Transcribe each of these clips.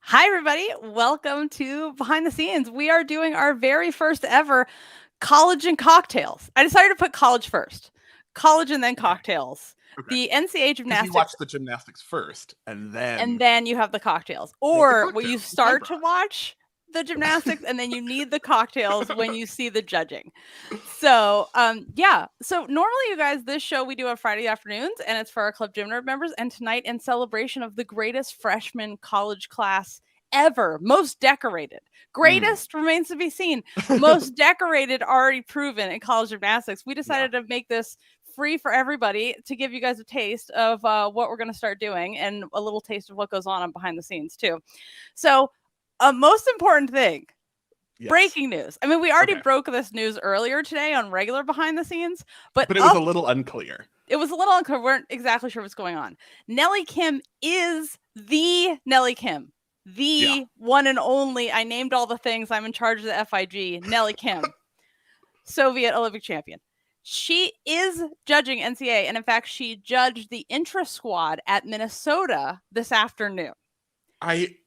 Hi, everybody. Welcome to Behind the Scenes. We are doing our very first ever college and cocktails. I decided to put college first, college and then cocktails. Okay. The NCAA Because gymnastics. you watch the gymnastics first, and then you have the cocktails. the Or cocktails, you which I start to brought. watch the gymnastics and then you need the cocktails when you see the judging. So normally, you guys, this show we do on Friday afternoons, and it's for our Club Gym Nerd members. And tonight, in celebration of the greatest freshman college class ever, most decorated, greatest remains to be seen, most decorated already proven in college gymnastics, we decided to make this free for everybody to give you guys a taste of what we're going to start doing and a little taste of what goes on behind the scenes too. So most important thing, breaking news. I mean, we already broke this news earlier today on regular behind the scenes, but it was a little unclear. It was a little unclear. We weren't exactly sure what's going on. Nellie Kim is the Nellie Kim, the one and only. I named all the things. I'm in charge of the FIG. Nellie Kim, Soviet Olympic champion. She is judging NCAA, and in fact, she judged the intra squad at Minnesota this afternoon. I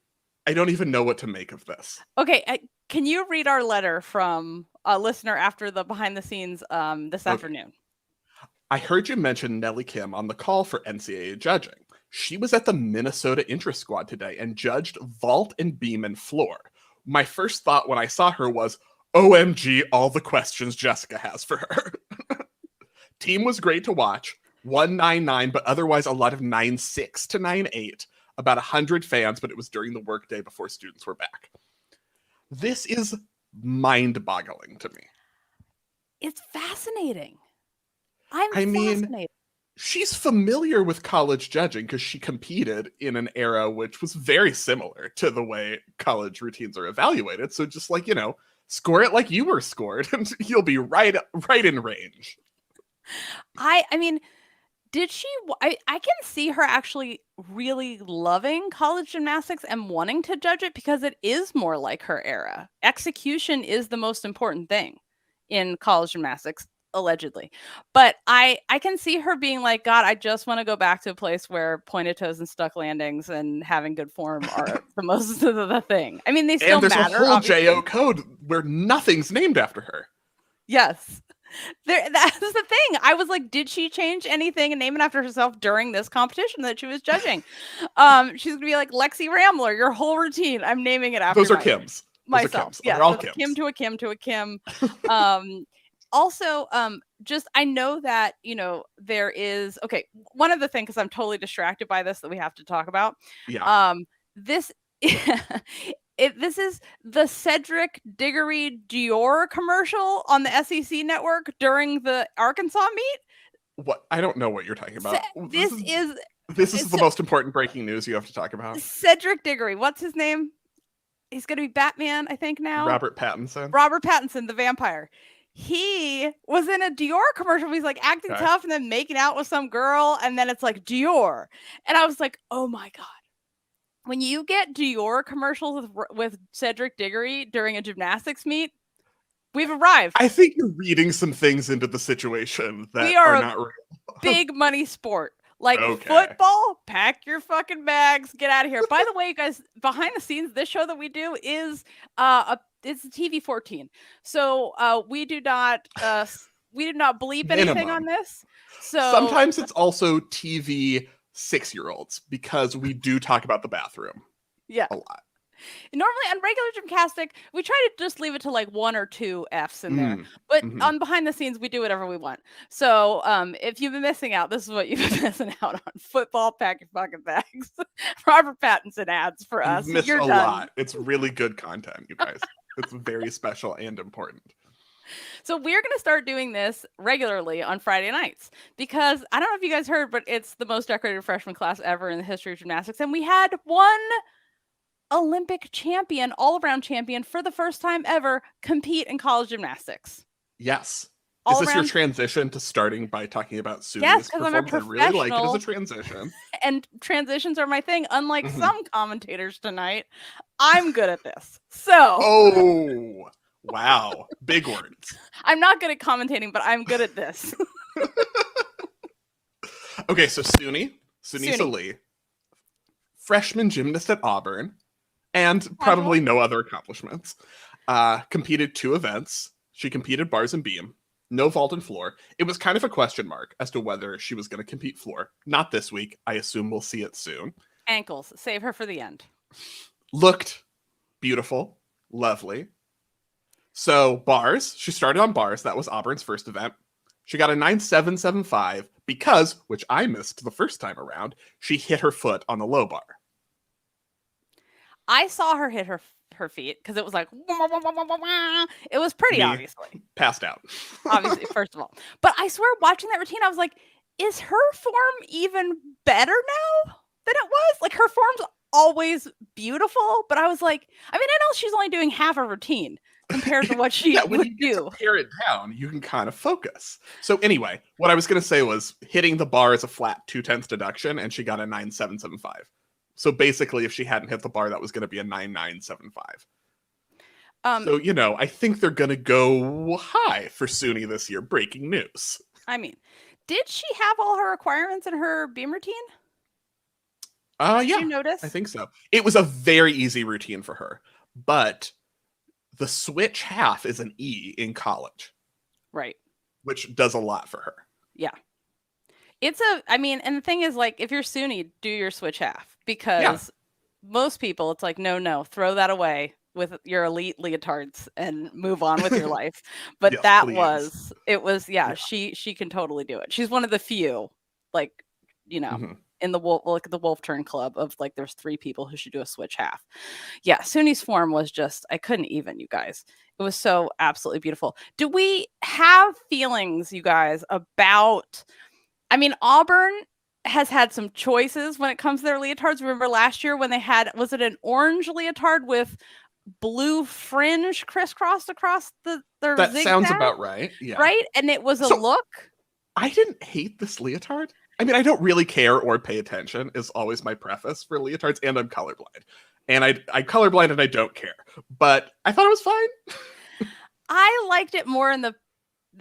don't even know what to make of this. Okay, can you read our letter from a listener after the behind the scenes this afternoon? I heard you mention Nellie Kim on the call for NCAA judging. She was at the Minnesota intra squad today and judged vault and beam and floor. My first thought when I saw her was, OMG, all the questions Jessica has for her. Team was great to watch. 199, but otherwise a lot of 9.6 to 9.8. About 100 fans, but it was during the workday before students were back. This is mind-boggling to me. It's fascinating. I mean, she's familiar with college judging because she competed in an era which was very similar to the way college routines are evaluated. So just like, score it like you were scored and you'll be right in range. I mean, did she? I can see her actually really loving college gymnastics and wanting to judge it because it is more like her era. Execution is the most important thing in college gymnastics, allegedly. But I can see her being like, God, I just want to go back to a place where pointed toes and stuck landings and having good form are the most of the thing. I mean, they still matter. And there's a whole obviously. JO code where nothing's named after her. Yes. That's the thing. I was like, did she change anything and name it after herself during this competition that she was judging? She's gonna be like Lexi Rambler, your whole routine. I'm naming it after those are Kims. Myself. Yes, all Kims. Kim to a Kim to a Kim. Also, just I know that there is one of the things, because I'm totally distracted by this, that we have to talk about. This this is the Cedric Diggory Dior commercial on the SEC network during the Arkansas meet. What? I don't know what you're talking about. This is the most important breaking news you have to talk about. Cedric Diggory. What's his name? He's going to be Batman, I think now. Robert Pattinson, the vampire. He was in a Dior commercial. He's like acting tough and then making out with some girl. And then it's like Dior. And I was like, oh my God. When you get Dior commercials with Cedric Diggory during a gymnastics meet, we've arrived. I think you're reading some things into the situation that are not real. Big money sport. Like football, pack your fucking bags, get out of here. By the way, you guys, behind the scenes, this show that we do is it's TV 14. So we do not bleep anything on this. So sometimes it's also TV 6-year-olds because we do talk about the bathroom. Yeah. A lot. Normally on regular gymcastic, we try to just leave it to like 1 or 2 Fs in there. But on behind the scenes, we do whatever we want. So if you've been missing out, this is what you've been missing out on. Football, pack your fucking bags. Robert Pattinson ads for us. You've missed a lot. It's really good content, you guys. It's very special and important. So we're going to start doing this regularly on Friday nights because I don't know if you guys heard, but it's the most decorated freshman class ever in the history of gymnastics. And we had one Olympic champion, all-around champion for the first time ever compete in college gymnastics. Yes. Is this your transition to starting by talking about Suni's Yes, because I'm a professional. I really like it as a transition. And transitions are my thing. Unlike some commentators tonight, I'm good at this. So. Oh, wow. Big words. I'm not good at commentating, but I'm good at this. Okay, so Sunisa Lee, freshman gymnast at Auburn, and probably no other accomplishments. Competed 2 events. She competed bars and beam. No vault and floor. It was kind of a question mark as to whether she was going to compete floor. Not this week. I assume we'll see it soon. Ankles. Save her for the end. Looked beautiful. Lovely. So bars. She started on bars. That was Auburn's first event. She got a 9.775 because, which I missed the first time around, she hit her foot on the low bar. I saw her hit her feet because it was like, it was pretty, obviously. Passed out. Obviously, first of all. But I swear, watching that routine, I was like, is her form even better now than it was? Like, her form's always beautiful, but I was like, I mean, I know she's only doing half a routine compared to what she when would you do. To pare it down, you can kind of focus. So anyway, what I was going to say was hitting the bar is a flat 2/10 deduction, and she got a 9.775. So basically, if she hadn't hit the bar, that was going to be a 9.975. So, I think they're going to go high for Suni this year. Breaking news. I mean, did she have all her requirements in her beam routine? Yeah. Did you notice? I think so. It was a very easy routine for her, but the switch half is an E in college. Right. Which does a lot for her. Yeah. And the thing is, like, if you're Suni, do your switch half, because most people, it's like, no, throw that away with your elite leotards and move on with your life. But yes, she can totally do it. She's one of the few, like, in the wolf turn club of, like, there's 3 people who should do a switch half. Yeah, Suni's form was just, I couldn't even, you guys. It was so absolutely beautiful. Do we have feelings, you guys, about, I mean, Auburn has had some choices when it comes to their leotards. Remember last year when they had, was it an orange leotard with blue fringe crisscrossed across their that zigzag? Sounds about right. Yeah. Right? And it was a look. I didn't hate this leotard. I mean, I don't really care or pay attention is always my preface for leotards, and I'm colorblind. And I'm colorblind and I don't care. But I thought it was fine. I liked it more in the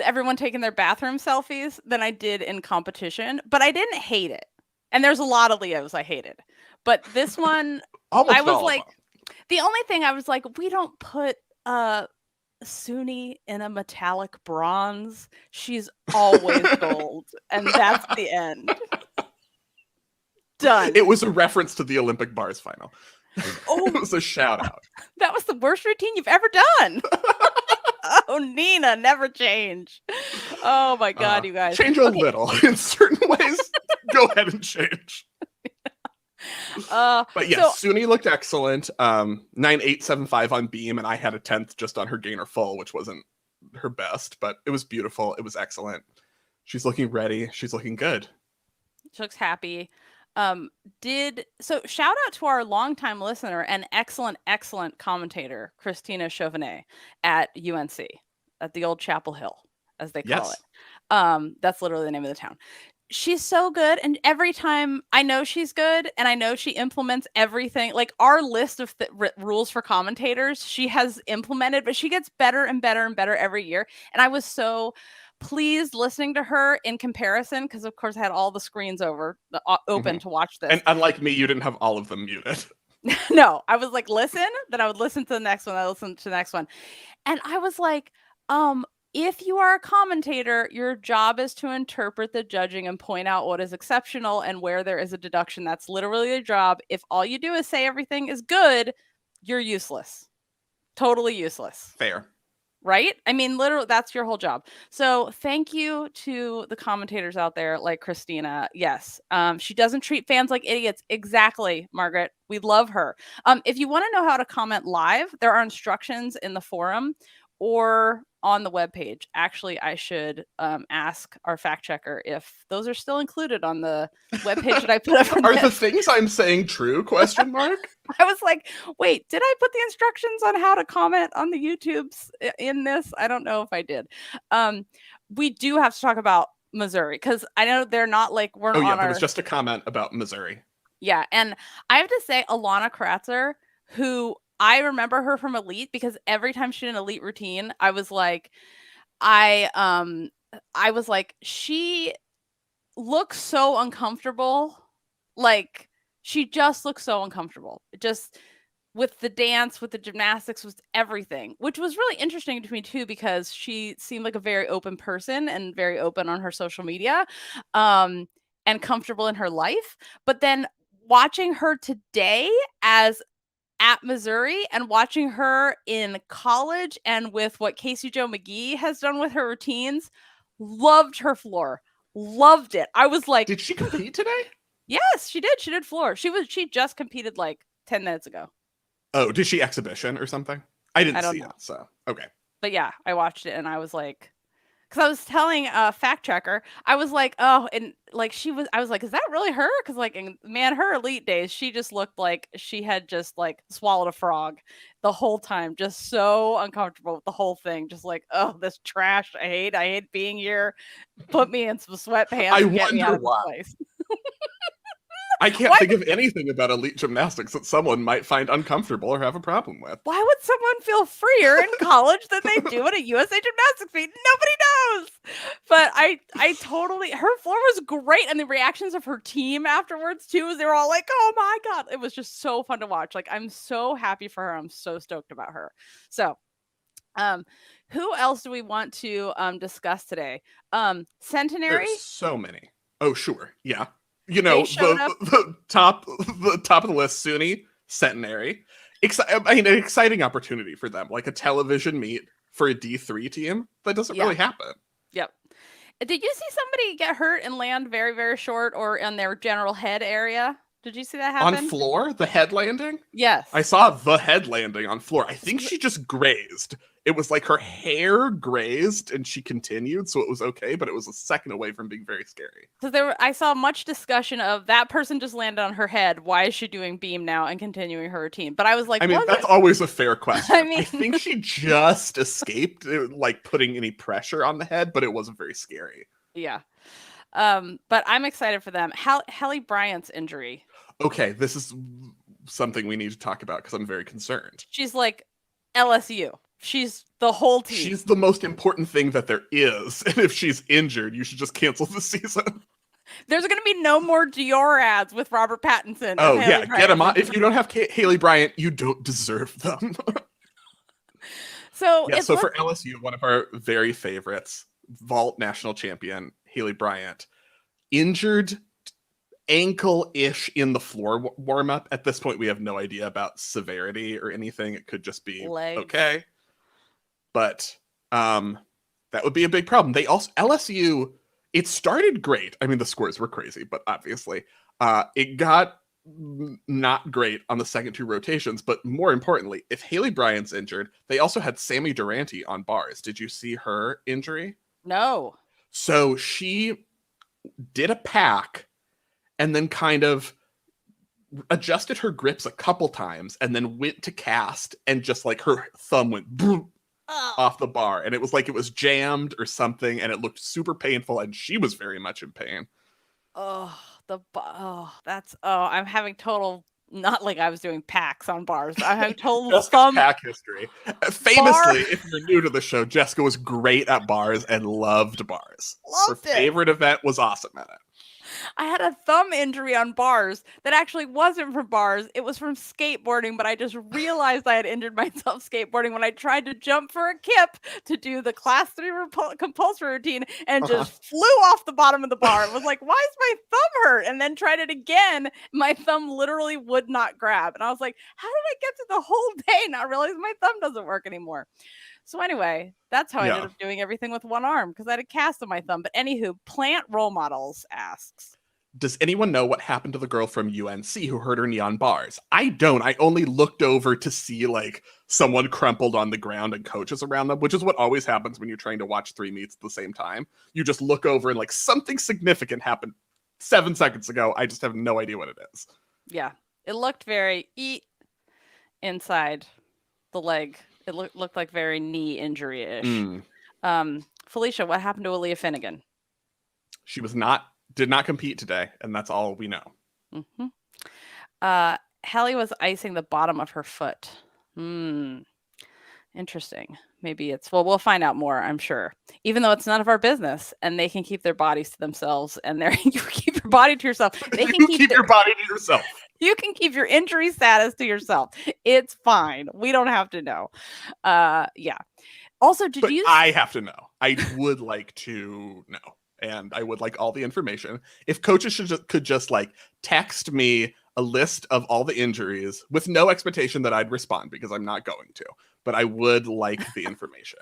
everyone taking their bathroom selfies than I did in competition, but I didn't hate it. And there's a lot of Leos I hated. But this one, I was like, the only thing I was like, we don't put Suni in a metallic bronze. She's always gold. And that's the end. Done. It was a reference to the Olympic bars final. Oh, it was a shout out. That was the worst routine you've ever done. Oh, Nina, never change. Oh my God, you guys. Change a little in certain ways. Go ahead and change. But yes, Suni looked excellent. 9.875 on beam, and I had a 10th just on her gainer full, which wasn't her best, but it was beautiful. It was excellent. She's looking ready. She's looking good. She looks happy. Shout out to our longtime listener and excellent commentator, Christina Chauvenet at UNC, at the old Chapel Hill, as they call it. That's literally the name of the town. She's so good, and every time I know she's good, and I know she implements everything, like our list of rules for commentators, she has implemented, but she gets better and better and better every year. And I was so pleased listening to her in comparison, because of course I had all the screens open to watch this. And unlike me, you didn't have all of them muted. No, I was like, listen, then I would listen to the next one. I listened to the next one. And I was like, if you are a commentator, your job is to interpret the judging and point out what is exceptional and where there is a deduction. That's literally your job. If all you do is say everything is good, you're useless. Totally useless. Fair. Right? I mean, literally, that's your whole job. So thank you to the commentators out there like Christina. Yes. She doesn't treat fans like idiots. Exactly, Margaret. We love her. If you want to know how to comment live, there are instructions in the forum or on the webpage. Actually, I should ask our fact checker if those are still included on the webpage that I put up. Are the things I'm saying true? Question mark. I was like, wait, did I put the instructions on how to comment on the YouTubes in this? I don't know if I did. We do have to talk about Missouri, because I know they're not like we're on there was just a comment about Missouri. Yeah, and I have to say, Alana Kratzer, who I remember her from Elite, because every time she did an Elite routine, I was like, she looks so uncomfortable. Like, she just looks so uncomfortable. Just with the dance, with the gymnastics, with everything, which was really interesting to me too, because she seemed like a very open person and very open on her social media, and comfortable in her life. But then watching her today as at Missouri and watching her in college and with what Casey Joe McGee has done with her routines, loved her floor. Loved it. I was like, did she compete today? Yes, she did. She did floor. She just competed like 10 minutes ago. Oh, did she exhibition or something? I didn't see know. it, so okay. But yeah, I watched it and I was like, because I was telling a fact checker, I was like, oh, and like I was like, is that really her? Because like, man, her elite days, she just looked like she had just like swallowed a frog the whole time, just so uncomfortable with the whole thing, just like, oh, this trash, I hate being here. Put me in some sweatpants. I and get me out wonder of this why. place. I can't think of anything about elite gymnastics that someone might find uncomfortable or have a problem with. Why would someone feel freer in college than they do at a USA Gymnastics meet? Nobody knows. But I totally, her floor was great. And the reactions of her team afterwards too, they were all like, oh my God. It was just so fun to watch. Like, I'm so happy for her. I'm so stoked about her. So, who else do we want to discuss today? Centenary? There's so many. Oh, sure. Yeah. You know, the top of the list, SUNY, Centenary. An exciting opportunity for them, like a television meet for a D3 team. That doesn't really happen. Yep. Did you see somebody get hurt and land very, very short or in their general head area? Did you see that happen? On floor? The head landing? Yes. I saw the head landing on floor. I think she just grazed. It was like her hair grazed and she continued, so it was okay, but it was a second away from being very scary. So I saw much discussion of that person just landed on her head. Why is she doing beam now and continuing her routine? But I was like, that's always a fair question. I think she just escaped like putting any pressure on the head, but it wasn't very scary. Yeah. But I'm excited for them. Hallie Bryant's injury. Okay, this is something we need to talk about because I'm very concerned. She's like LSU. She's the whole team. She's the most important thing that there is. And if she's injured, you should just cancel the season. There's going to be no more Dior ads with Robert Pattinson. Oh, yeah. Get them on. If you don't have Hallie Bryant, you don't deserve them. So for LSU, one of our very favorites, vault national champion, Hallie Bryant, injured ankle-ish in the floor warm-up. At this point, we have no idea about severity or anything. It could just be legs. Okay. But that would be a big problem. They also, LSU, it started great. I mean, the scores were crazy, but obviously it got not great on the second two rotations. But more importantly, if Hallie Bryant's injured, they also had Sammy Durante on bars. Did you see her injury? No. So she did a pack and then kind of adjusted her grips a couple times and then went to cast and just like her thumb went boom off the bar. And it was like it was jammed or something and it looked super painful and she was very much in pain. I'm having total, not like I was doing packs on bars. I'm having total pack history. Famously, if you're new to the show, Jessica was great at bars and loved bars. Her favorite event was awesome at it. I had a thumb injury on bars that actually wasn't from bars. It was from skateboarding, but I just realized I had injured myself skateboarding when I tried to jump for a kip to do the class 3 compulsory routine and just flew off the bottom of the bar. It was like, why is my thumb hurt? And then tried it again. My thumb literally would not grab. And I was like, how did I get through the whole day not realizing my thumb doesn't work anymore? So anyway, that's how I ended up doing everything with one arm because I had a cast on my thumb. But anywho, Plant Role Models asks, does anyone know what happened to the girl from UNC who hurt her knee on bars? I don't. I only looked over to see like someone crumpled on the ground and coaches around them, which is what always happens when you're trying to watch 3 meets at the same time. You just look over and like something significant happened 7 seconds ago. I just have no idea what it is. Yeah, it looked very inside the leg. It looked like very knee injury-ish. Felicia, what happened to Aaliyah Finnegan? She did not compete today, and that's all we know. Hallie was icing the bottom of her foot. Interesting. Maybe we'll find out more, I'm sure. Even though it's none of our business, and they can keep their bodies to themselves, and you keep your body to yourself. They can keep your body to yourself. You can keep your injury status to yourself. It's fine. We don't have to know. Yeah. Also, but I have to know. I would like to know. And I would like all the information. If coaches could just like text me a list of all the injuries with no expectation that I'd respond, because I'm not going to, but I would like the information.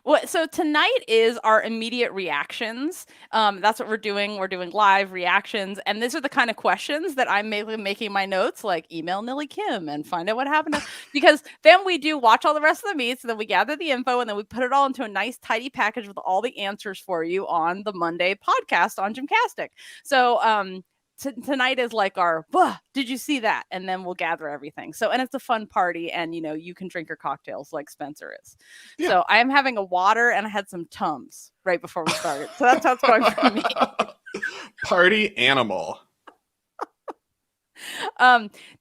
Well, so tonight is our immediate reactions. That's what we're doing. We're doing live reactions. And these are the kind of questions that I'm making my notes, like email Nilly Kim and find out what happened. Because then we do watch all the rest of the meets, and then we gather the info, and then we put it all into a nice, tidy package with all the answers for you on the Monday podcast on GymCastic. So, tonight is like our, did you see that? And then we'll gather everything. So, and it's a fun party, and you can drink your cocktails like Spencer is. Yeah. So I am having a water, and I had some Tums right before we started. So that's how it's going for me. Party animal.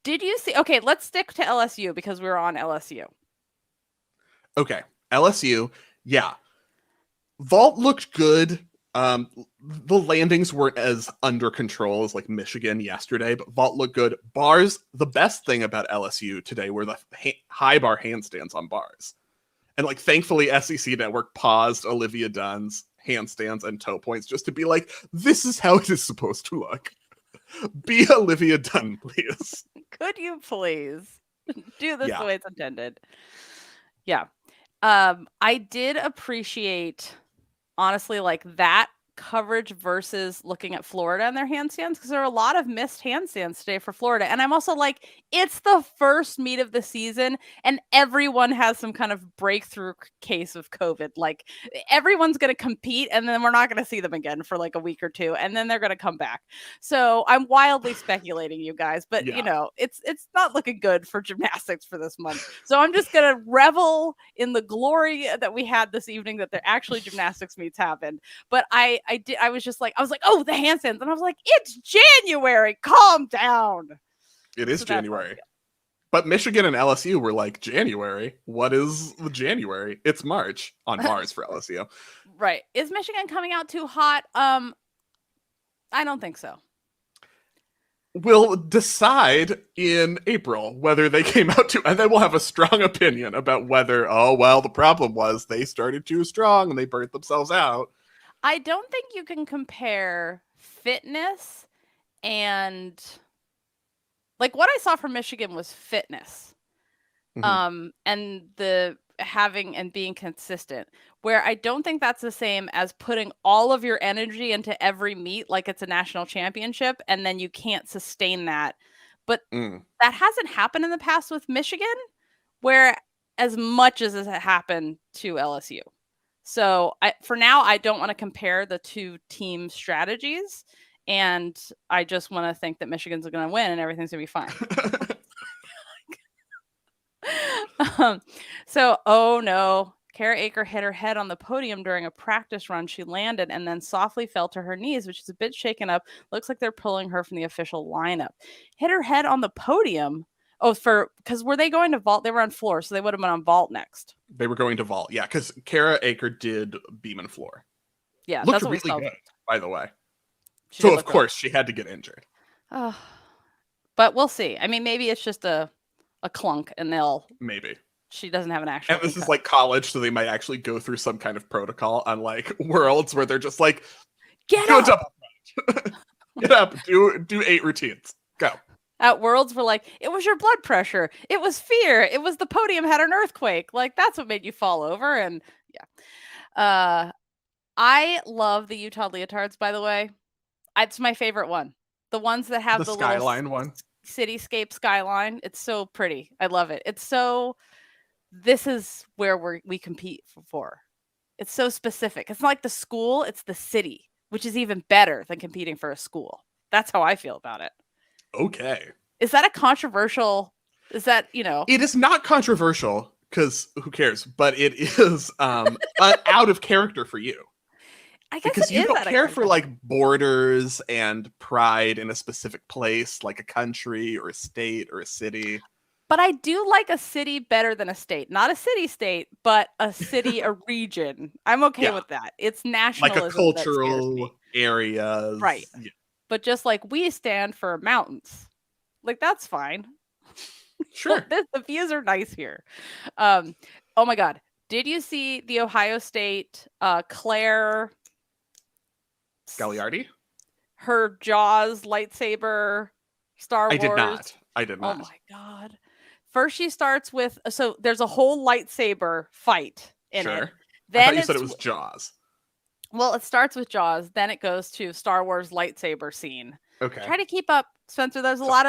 Did you see? Okay, let's stick to LSU because we were on LSU. Okay, LSU. Yeah. Vault looked good. The landings weren't as under control as like Michigan yesterday, but vault looked good. Bars, the best thing about LSU today were the high bar handstands on bars. And like thankfully SEC Network paused Olivia Dunn's handstands and toe points just to be like, this is how it is supposed to look. Be Olivia Dunn, please. Could you please do this the way it's intended? Yeah. I did appreciate, honestly, like that coverage versus looking at Florida and their handstands, because there are a lot of missed handstands today for Florida. And I'm also like, it's the first meet of the season and everyone has some kind of breakthrough case of COVID. Like everyone's going to compete and then we're not going to see them again for like a week or two, and then they're going to come back. So I'm wildly speculating, you guys, but it's not looking good for gymnastics for this month. So I'm just going to revel in the glory that we had this evening, that there actually gymnastics meets happened. But I was like, oh, the handstands. And I was like, it's January. Calm down. It is January. But Michigan and LSU were like, January? What is January? It's March on bars for LSU. Right. Is Michigan coming out too hot? I don't think so. We'll decide in April whether they came out too, and then we'll have a strong opinion about whether, the problem was they started too strong and they burnt themselves out. I don't think you can compare fitness and like what I saw from Michigan was fitness. Mm-hmm. And the having and being consistent, where I don't think that's the same as putting all of your energy into every meet like it's a national championship and then you can't sustain that. But that hasn't happened in the past with Michigan, where as much as it happened to LSU. So for now, I don't want to compare the two team strategies, and I just want to think that Michigan's going to win and everything's going to be fine. Oh no, Kara Eaker hit her head on the podium during a practice run. She landed and then softly fell to her knees, which is a bit shaken up. Looks like they're pulling her from the official lineup. Hit her head on the podium. Oh, because were they going to vault? They were on floor, so they would have been on vault next. They were going to vault, yeah, because Kara Eaker did beam and floor. Yeah, looked really good, by the way. So of course she had to get injured. Oh, but we'll see. I mean, maybe it's just a clunk, and maybe she doesn't have an actual. And this is like college, so they might actually go through some kind of protocol on like Worlds where they're just like, get up, get up, do 8 routines, go. At Worlds, we're like, it was your blood pressure. It was fear. It was the podium had an earthquake. Like, that's what made you fall over. And yeah. I love the Utah leotards, by the way. It's my favorite one. The ones that have the skyline one. Cityscape skyline. It's so pretty. I love it. This is where we compete for. It's so specific. It's not like the school, it's the city, which is even better than competing for a school. That's how I feel about it. Okay. Is that a controversial? Is that, It is not controversial because who cares? But it is out of character for you. I guess because you don't care for like borders and pride in a specific place, like a country or a state or a city. But I do like a city better than a state. Not a city-state, but a city, a region. I'm okay with that. It's nationalism. Like a cultural area. Right. Yeah. But just like we stand for mountains. Like, that's fine. Sure. The views are nice here. Oh my God. Did you see the Ohio State Claire Gagliardi? Her Jaws lightsaber Star Wars? I did not. Oh my God. First she starts with, so there's a whole lightsaber fight in it. Then I thought you said it was Jaws. Well, it starts with Jaws, then it goes to Star Wars lightsaber scene. Okay. Try to keep up, Spencer. There's a lot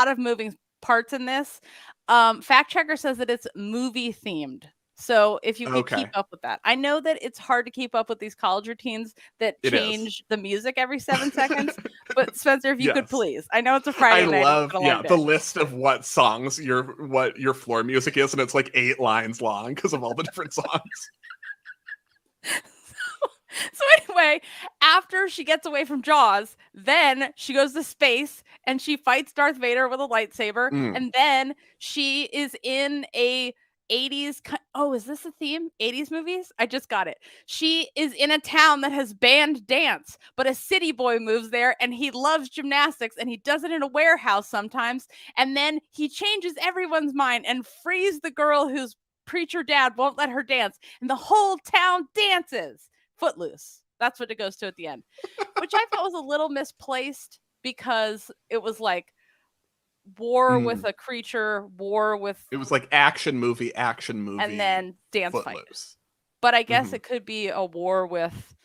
of moving parts in this. Fact checker says that it's movie themed. So if you could keep up with that. I know that it's hard to keep up with these college routines that change the music every 7 seconds. But Spencer, if you could please. I know it's a Friday night. I love the list of what songs what your floor music is, and it's like 8 lines long because of all the different songs. So anyway, after she gets away from Jaws, then she goes to space and she fights Darth Vader with a lightsaber. And then she is in a 80s. Oh, is this a theme? 80s movies? I just got it. She is in a town that has banned dance, but a city boy moves there and he loves gymnastics and he does it in a warehouse sometimes. And then he changes everyone's mind and frees the girl whose preacher dad won't let her dance. And the whole town dances. Footloose. That's what it goes to at the end, which I thought was a little misplaced because it was like war with a creature, it was like action movie, and then dance Footloose. Fight. But I guess it could be a war with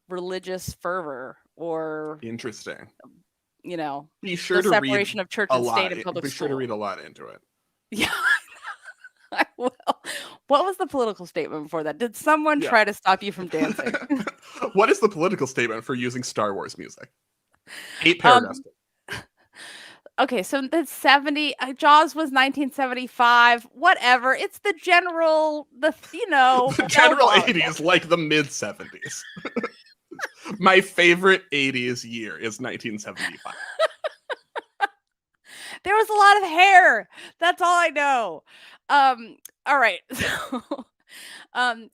religious fervor or interesting. Be sure to separation of church and state in public school. Be sure to read a lot into it. Yeah. I will. What was the political statement before that? Did someone try to stop you from dancing? What is the political statement for using Star Wars music? 8 paragraphs. Okay, so that's 70. Jaws was 1975. Whatever. It's the general, the general 80s, like the mid 70s. My favorite 80s year is 1975. There was a lot of hair. That's all I know. All right. So,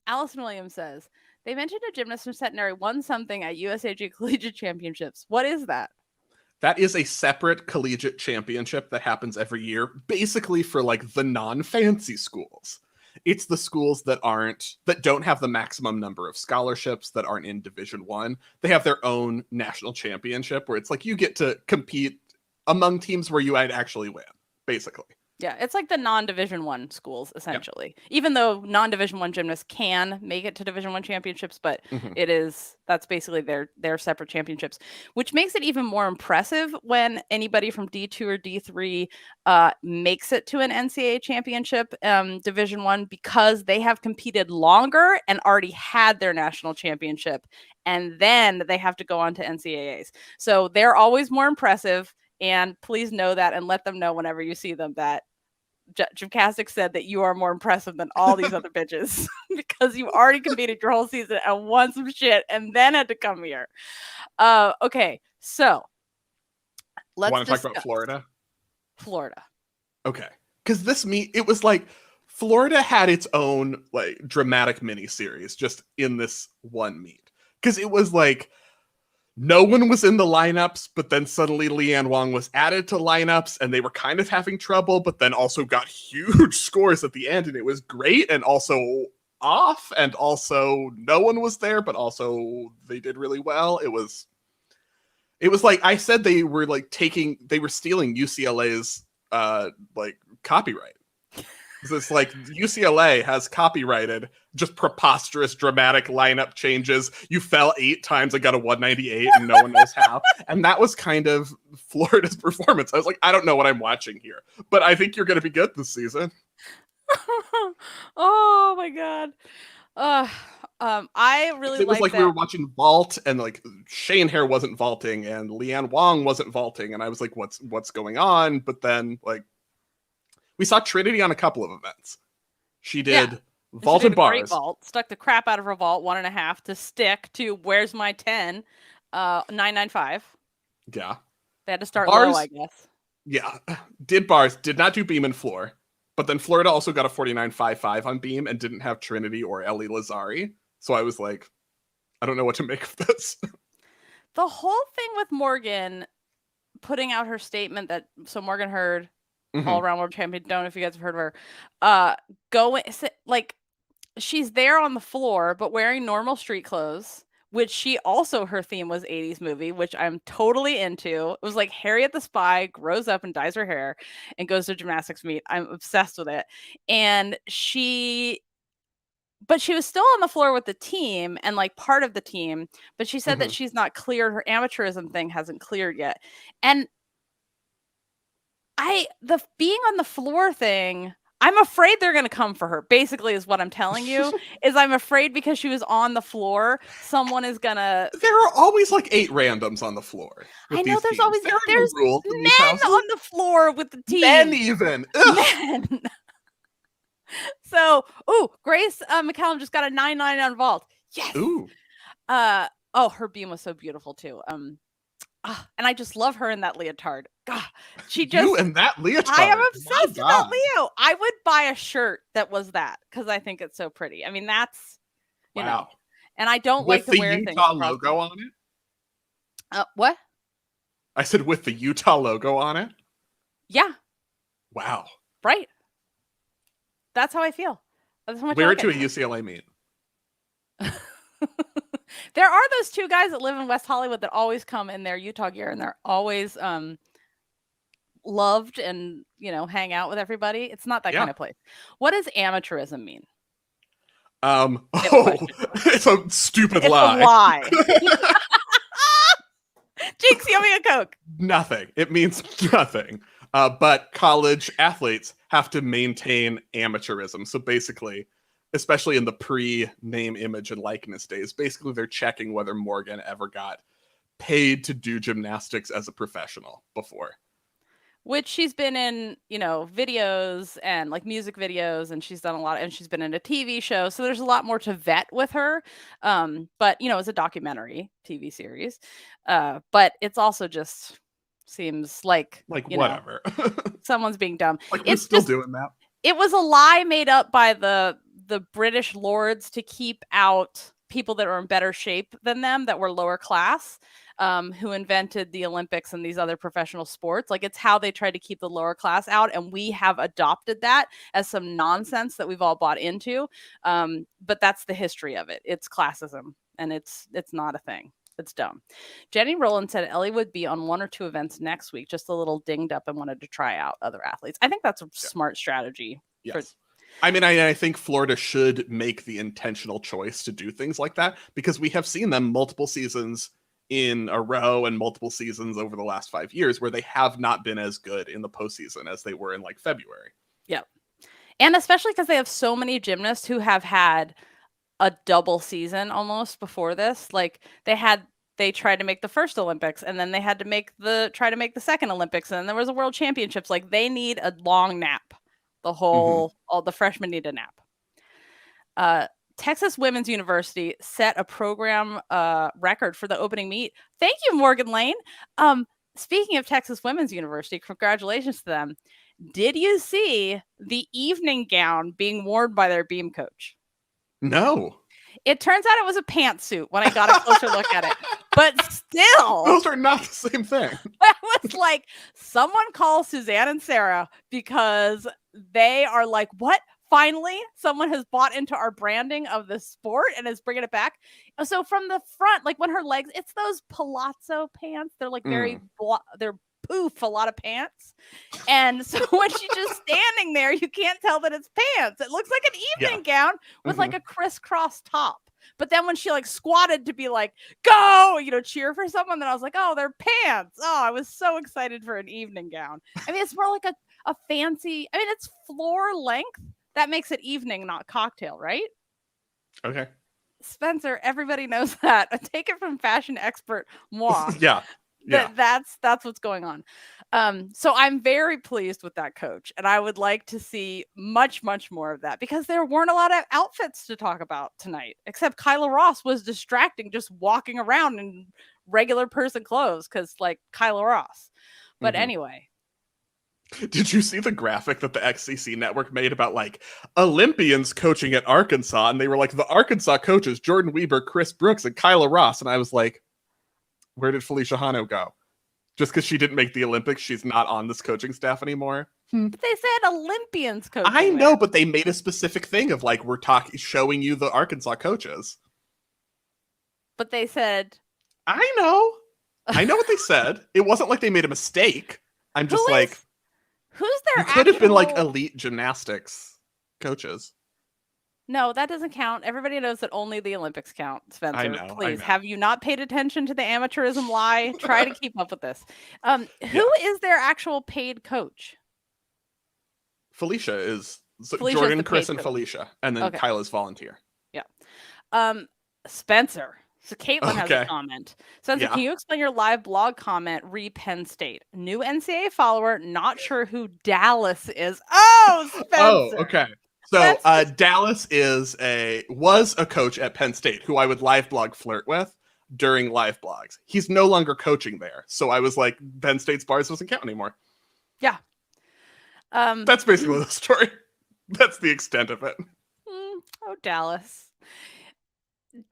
Allison Williams says, they mentioned a gymnast from Centenary won something at USAG Collegiate Championships. What is that? That is a separate collegiate championship that happens every year, basically for like the non-fancy schools. It's the schools that don't have the maximum number of scholarships, that aren't in Division I. They have their own national championship where it's like you get to compete among teams where you might actually win, basically. Yeah, it's like the non-Division I schools, essentially. Yep. Even though non-Division I gymnasts can make it to Division I championships, but that's basically their separate championships, which makes it even more impressive when anybody from D2 or D3 makes it to an NCAA championship, Division I, because they have competed longer and already had their national championship, and then they have to go on to NCAAs. So they're always more impressive, and please know that and let them know whenever you see them that GymCastic said that you are more impressive than all these other bitches because you already competed your whole season and won some shit and then had to come here. Okay, so let's want to talk about Florida. Okay, because this meet, it was like Florida had its own like dramatic mini series just in this one meet, because it was like no one was in the lineups, but then suddenly Leanne Wong was added to lineups and they were kind of having trouble, but then also got huge scores at the end, and it was great and also off, and also no one was there, but also they did really well. It was like I said, they were stealing UCLA's like copyright. It's like UCLA has copyrighted just preposterous dramatic lineup changes. You fell 8 times and got a 198 and no one knows how. And that was kind of Florida's performance. I was like, I don't know what I'm watching here, but I think you're going to be good this season. Oh my God. I really it was like we were watching vault, and like Shane Hare wasn't vaulting and Leanne Wong wasn't vaulting. And I was like, what's going on? But then like, we saw Trinity on a couple of events. She did vault and bars. Great vault, stuck the crap out of her vault 1.5 to stick to where's my 10, 995. Yeah. They had to start low, I guess. Yeah. Did bars, did not do beam and floor. But then Florida also got a 49.55 on beam and didn't have Trinity or Ellie Lazari. So I was like, I don't know what to make of this. The whole thing with Morgan putting out her statement that Morgan Hurd, Mhm. all-around world champion. Don't know if you guys have heard of her. Like she's there on the floor, but wearing normal street clothes. Which she also, her theme was 80s movie, which I'm totally into. It was like Harriet the Spy grows up and dyes her hair and goes to gymnastics meet. I'm obsessed with it. And but she was still on the floor with the team and like part of the team, but she said that she's not cleared. Her amateurism thing hasn't cleared yet. And the being on the floor thing, I'm afraid they're going to come for her. Basically is what I'm telling you is I'm afraid because she was on the floor, someone is going to. There are always like 8 randoms on the floor. I know there's teams. always there's rules men on the floor with the team. Men even. Men. So, Grace McCallum just got a 9.9 on vault. Yes. Ooh. Her beam was so beautiful too. And I just love her in that leotard. God, she just you and that leotard. I am obsessed with that Leo. I would buy a shirt that was that because I think it's so pretty. I mean, that's you know. And I don't like to wear things. With the Utah logo on it. What? I said with the Utah logo on it. Yeah. Wow. Right. That's how I feel. That's how much wear it to a UCLA meet. There are those 2 guys that live in West Hollywood that always come in their Utah gear, and they're always loved and hang out with everybody. It's not that kind of place. What does amateurism mean? It's a stupid lie. A lie. Jinx, you owe me a Coke. Nothing. It means nothing. But college athletes have to maintain amateurism. So basically, especially in the pre-name, image, and likeness days, basically they're checking whether Morgan ever got paid to do gymnastics as a professional before. Which she's been in, videos and like music videos, and she's done a lot, and she's been in a TV show. So there's a lot more to vet with her. But it's a documentary TV series. But it's also just seems like whatever. Someone's being dumb. Like we're still doing that. It was a lie made up by the British lords to keep out people that are in better shape than them, that were lower class, who invented the Olympics and these other professional sports. Like it's how they tried to keep the lower class out. And we have adopted that as some nonsense that we've all bought into. But that's the history of it. It's classism, and it's not a thing. It's dumb. Jenny Rowland said Ellie would be on 1 or 2 events next week, just a little dinged up and wanted to try out other athletes. I think that's a smart strategy. Yes. I think Florida should make the intentional choice to do things like that, because we have seen them multiple seasons in a row and multiple seasons over the last 5 years where they have not been as good in the postseason as they were in like February. Yep. And especially because they have so many gymnasts who have had a double season almost before this. Like they tried to make the first Olympics, and then they had to try to make the second Olympics, and then there was a World Championships. Like they need a long nap. All the freshmen need a nap. Texas Women's University set a program record for the opening meet. Thank you, Morgan Lane. Speaking of Texas Women's University, congratulations to them. Did you see the evening gown being worn by their beam coach? No. It turns out it was a pantsuit when I got a closer look at it. But still, those are not the same thing. I was like, someone call Suzanne and Sarah, because they are like, what? Finally, someone has bought into our branding of the sport and is bringing it back. So from the front, like when her legs, it's those palazzo pants. They're like they're poof, a lot of pants. And so when she's just standing there, you can't tell that it's pants. It looks like an evening gown with like a crisscross top. But then when she like squatted to be like, go, cheer for someone, then I was like, oh, they're pants. Oh, I was so excited for an evening gown. I mean, it's more like a fancy, it's floor length. That makes it evening, not cocktail, right? Okay. Spencer, everybody knows that. I take it from fashion expert moi. Yeah. That's what's going on. So I'm very pleased with that coach, and I would like to see much, much more of that, because there weren't a lot of outfits to talk about tonight, except Kyla Ross was distracting, just walking around in regular person clothes, because like Kyla Ross. But anyway. Did you see the graphic that the XCC network made about like Olympians coaching at Arkansas? And they were like, the Arkansas coaches, Jordan Weber, Chris Brooks, and Kyla Ross. And I was like, where did Felicia Hano go? Just because she didn't make the Olympics, she's not on this coaching staff anymore. But they said Olympians coaching. I know, there. but they made a specific thing of like, we're showing you the Arkansas coaches. But they said, I know what they said. It wasn't like they made a mistake. I'm just who's their could have been like elite gymnastics coaches. No, that doesn't count. Everybody knows that only the Olympics count, Spencer. I know, Please, I know. have you not paid attention to the amateurism lie? Try to keep up with this. Who is their actual paid coach? Felicia is Felicia's Jordan, Chris, and Felicia. And then Kyla's volunteer. Yeah. Spencer. So Caitlin has a comment. Spencer, can you explain your live blog comment? Penn State. New NCAA follower, not sure who Dallas is. Oh, Spencer. Oh, okay. So Dallas was a coach at Penn State who I would live blog flirt with during live blogs. He's no longer coaching there. So I was like, Penn State's bars doesn't count anymore. Yeah. That's basically the story. That's the extent of it. Oh, Dallas.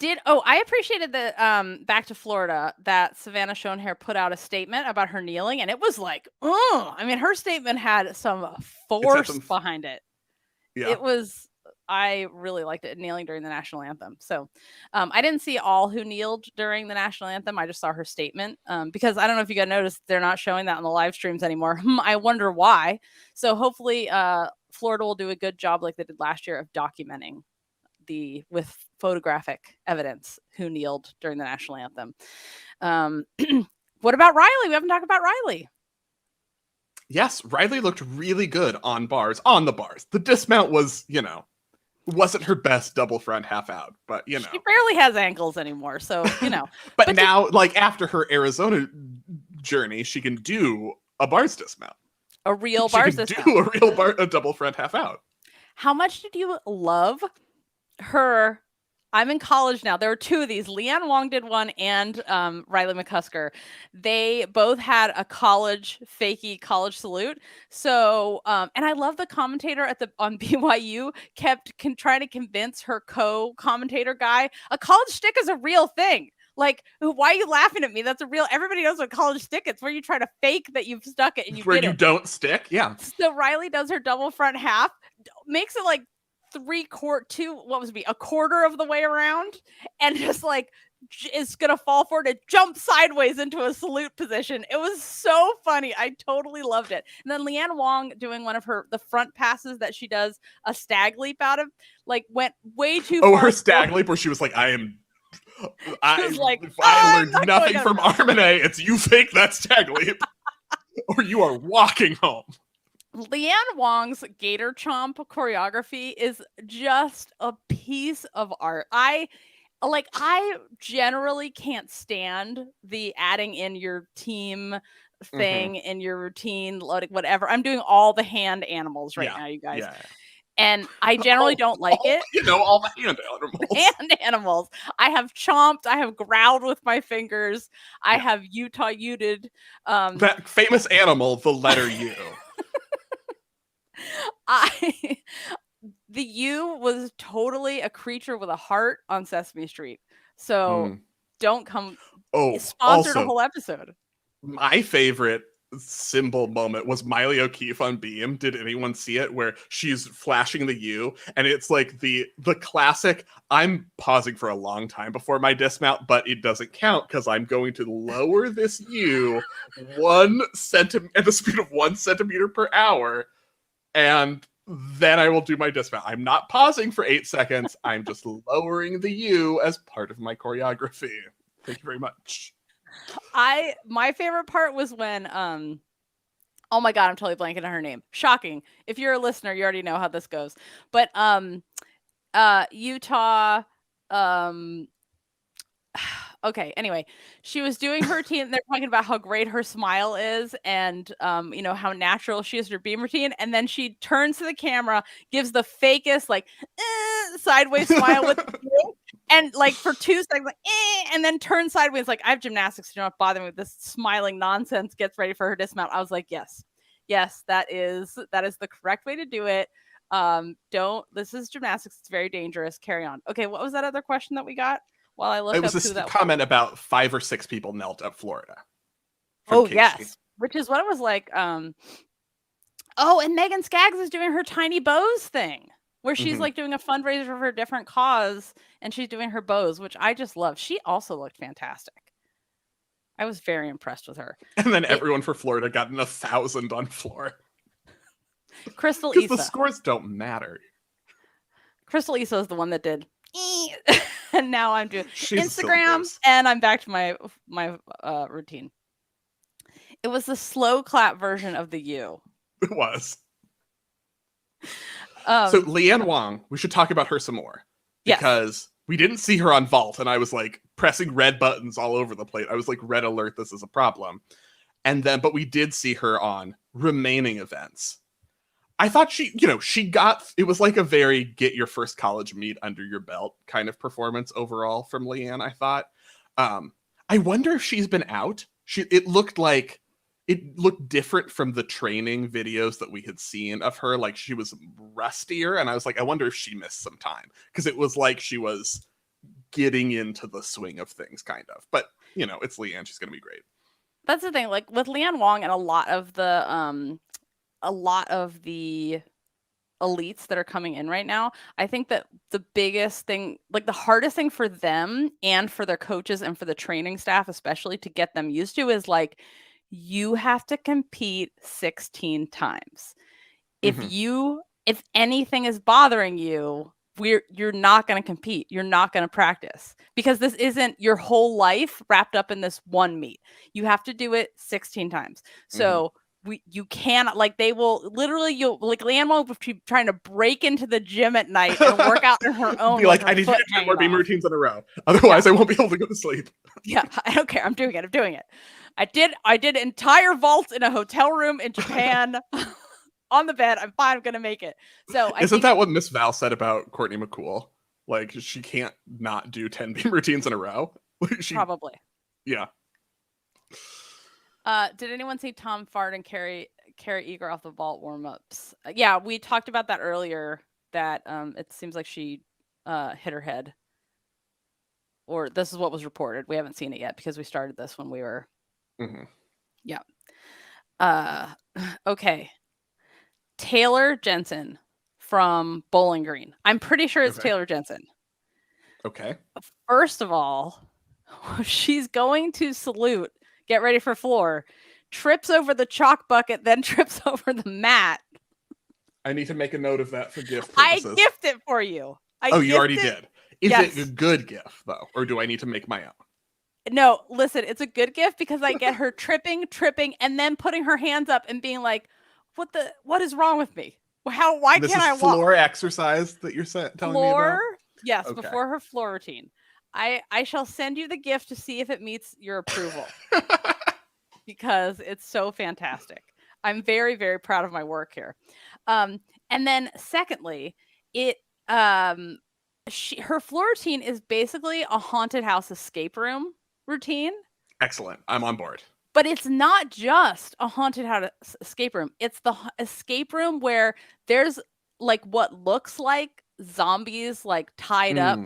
I appreciated that back to Florida that Savannah Schoenherr put out a statement about her kneeling, and it was like, I mean, her statement had some force behind it. Yeah. I really liked it, kneeling during the national anthem. So I didn't see all who kneeled during the national anthem. I just saw her statement because I don't know if you guys noticed, they're not showing that on the live streams anymore. I wonder why. So hopefully Florida will do a good job like they did last year of documenting with photographic evidence who kneeled during the national anthem. What about Riley? We haven't talked about Riley. Yes, Riley looked really good on the bars. The dismount was, wasn't her best double front half out, but she barely has ankles anymore, so but now, like after her Arizona journey, she can do a bars dismount, a real bars dismount, do a real a double front half out. How much did you love her? I'm in college now. There were two of these. Leanne Wong did one, and Riley McCusker. They both had a fakey college salute. So, and I love the commentator on BYU kept trying to convince her co-commentator guy a college stick is a real thing. Like, why are you laughing at me? That's a real. Everybody knows what college stick is. Where you try to fake that you've stuck it and where you don't stick. Yeah. So Riley does her double front half, makes it like a quarter of the way around, and just like is gonna fall forward and jump sideways into a salute position. It was so funny. I totally loved it. And then Leanne Wong doing one of the front passes that she does a stag leap out of, like went way too far. Her stag leap where she was like, I learned nothing from Armine. It's you fake that stag leap or you are walking home. Leanne Wong's Gator Chomp choreography is just a piece of art. I generally can't stand the adding in your team thing in your routine, loading, whatever. I'm doing all the hand animals right now, you guys. Yeah. And I generally don't like it. All the hand animals. Hand animals. I have chomped. I have growled with my fingers. I have Utah U'd. That famous animal, the letter U. The U was totally a creature with a heart on Sesame Street. So don't come. Sponsored a whole episode. My favorite symbol moment was Miley O'Keefe on Beam. Did anyone see it? Where she's flashing the U, and it's like the classic. I'm pausing for a long time before my dismount, but it doesn't count because I'm going to lower this U 1 centimeter at the speed of 1 centimeter per hour. And then I will do my dismount. I'm not pausing for 8 seconds. I'm just lowering the U as part of my choreography. Thank you very much. My favorite part was when, oh my God, I'm totally blanking on her name. Shocking. If you're a listener, you already know how this goes. But Utah, okay, anyway, she was doing her routine, and they're talking about how great her smile is and, how natural she is her beam routine. And then she turns to the camera, gives the fakest, like, sideways smile with and, like, for 2 seconds, like, and then turns sideways, like, I have gymnastics, do not bother me with this smiling nonsense, gets ready for her dismount. I was like, yes, that is the correct way to do it. This is gymnastics. It's very dangerous. Carry on. Okay, what was that other question that we got? While I look it was this comment about 5 or 6 people knelt at Florida. from Oh, Casey. yes. Which is what it was like. Oh, and Megan Skaggs is doing her Tiny Bows thing, where she's like doing a fundraiser for a different cause, and she's doing her bows, which I just love. She also looked fantastic. I was very impressed with her. And then everyone for Florida got 1,000 on floor. Crystal Because the Issa. scores don't matter. Crystal Issa is the one that did. And now I'm doing She's Instagram, and I'm back to my routine. It was the slow clap version of the U. It was. So Leanne Wong, we should talk about her some more. Because we didn't see her on vault, and I was like pressing red buttons all over the plate. I was like, red alert, this is a problem. And then, but we did see her on remaining events. I thought she got, it was like a very get your first college meet under your belt kind of performance overall from Leanne, I thought. I wonder if she's been out. It looked different from the training videos that we had seen of her. Like she was rustier, and I was like, I wonder if she missed some time, because it was like she was getting into the swing of things, kind of. But it's Leanne; she's gonna be great. That's the thing. Like with Leanne Wong and a lot of the elites that are coming in right now, I think that the biggest thing, like the hardest thing for them and for their coaches and for the training staff, especially to get them used to, is like, you have to compete 16 times. If anything is bothering you, you're not going to compete. You're not going to practice, because this isn't your whole life wrapped up in this one meet. You have to do it 16 times. So you cannot, like, they will literally, like Leanne will be trying to break into the gym at night and work out on her own. Be like, I need to do 10 more beam routines in a row. Otherwise I won't be able to go to sleep. Yeah, I don't care. I'm doing it. I did entire vaults in a hotel room in Japan on the bed. I'm fine. I'm going to make it. So Isn't that what Miss Val said about Courtney McCool? Like, she can't not do 10 beam routines in a row. Probably. Yeah. Did anyone see Tom Fard and Kara Eaker off the vault warm-ups? Yeah, we talked about that earlier, that it seems like she hit her head. Or this is what was reported. We haven't seen it yet because we started this when we were... Yeah. Okay. Taylor Jensen from Bowling Green. I'm pretty sure it's Taylor Jensen. Okay. First of all, she's going to salute, get ready for floor, trips over the chalk bucket, then trips over the mat. I need to make a note of that for gift purposes. I gift it for you. You already did. Is it a good gift, though? Or do I need to make my own? No, listen, it's a good gift because I get her tripping, and then putting her hands up and being like, what is wrong with me? Why can't I walk? This is floor exercise that you're telling me about? Yes, okay. Before her floor routine. I shall send you the gift to see if it meets your approval. Because it's so fantastic. I'm very, very proud of my work here. And then secondly, her floor routine is basically a haunted house escape room routine. Excellent. I'm on board. But it's not just a haunted house escape room. It's the escape room where there's like what looks like zombies like tied up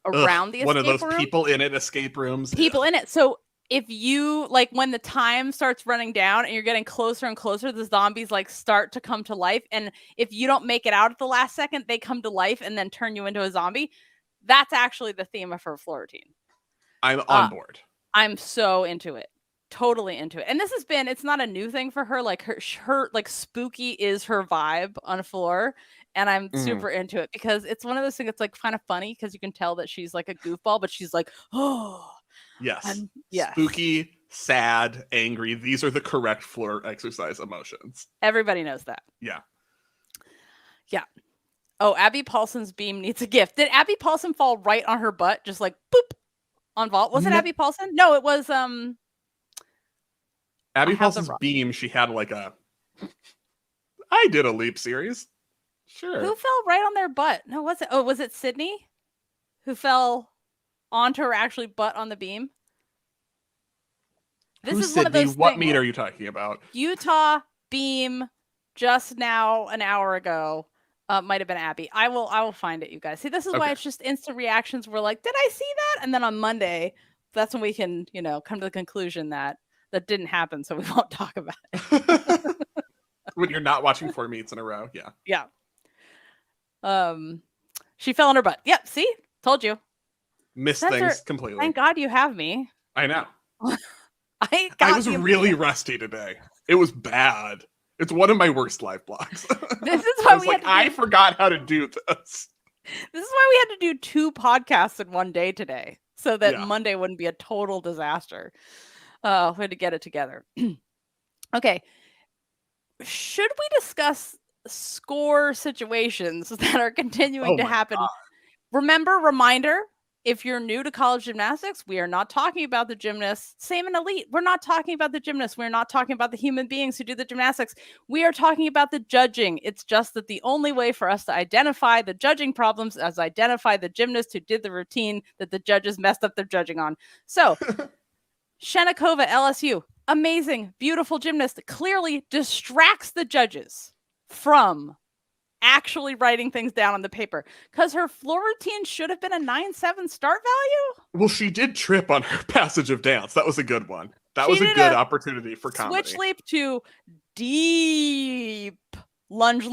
around the escape room. One of those people in it escape rooms. People in it. So if you, like, when the time starts running down and you're getting closer and closer, the zombies like start to come to life. And if you don't make it out at the last second, they come to life and then turn you into a zombie. That's actually the theme of her floor routine. I'm on board. I'm so into it. Totally into it. And this has been, it's not a new thing for her. Like her like spooky is her vibe on floor. And I'm super into it because it's one of those things that's like kind of funny because you can tell that she's like a goofball, but she's like, oh. Yes. Spooky, sad, angry. These are the correct floor exercise emotions. Everybody knows that. Yeah. Yeah. Oh, Abby Paulson's beam needs a gift. Did Abby Paulson fall right on her butt? Just like boop on vault? Was it Abby Paulson? No, it was Abby Paulson's beam. She had like I did a leap series. Sure. Who fell right on their butt? No, was it? Oh, was it Sydney? Who fell onto her actually butt on the beam? This is Sydney? One of those what meet are you talking about? Utah beam just now an hour ago. Might have been Abby. I will find it, you guys. See, this is why it's just instant reactions. We're like, did I see that? And then on Monday, that's when we can, come to the conclusion that That didn't happen, so we won't talk about it. When you're not watching 4 meets in a row, yeah. Yeah. She fell on her butt. Yep, see? Told you. Missed Spencer, things completely. Thank God you have me. I know. I was really rusty today. It was bad. It's one of my worst live blogs. This is why I forgot how to do this. This is why we had to do 2 podcasts in one day today, so that Yeah. Monday wouldn't be a total disaster. We had to get it together. Okay. Should we discuss score situations that are continuing to happen? God. Reminder, if you're new to college gymnastics, we are not talking about the gymnasts. Same in elite. We're not talking about the gymnasts. We're not talking about the human beings who do the gymnastics. We are talking about the judging. It's just that the only way for us to identify the judging problems is identify the gymnast who did the routine that the judges messed up their judging on. So, Shenikova, LSU, amazing, beautiful gymnast, clearly distracts the judges from actually writing things down on the paper, because her floor routine should have been a 9.7 start value. Well, she did trip on her passage of dance. That was a good one. That was a good opportunity for comedy. Switch leap to deep lunge.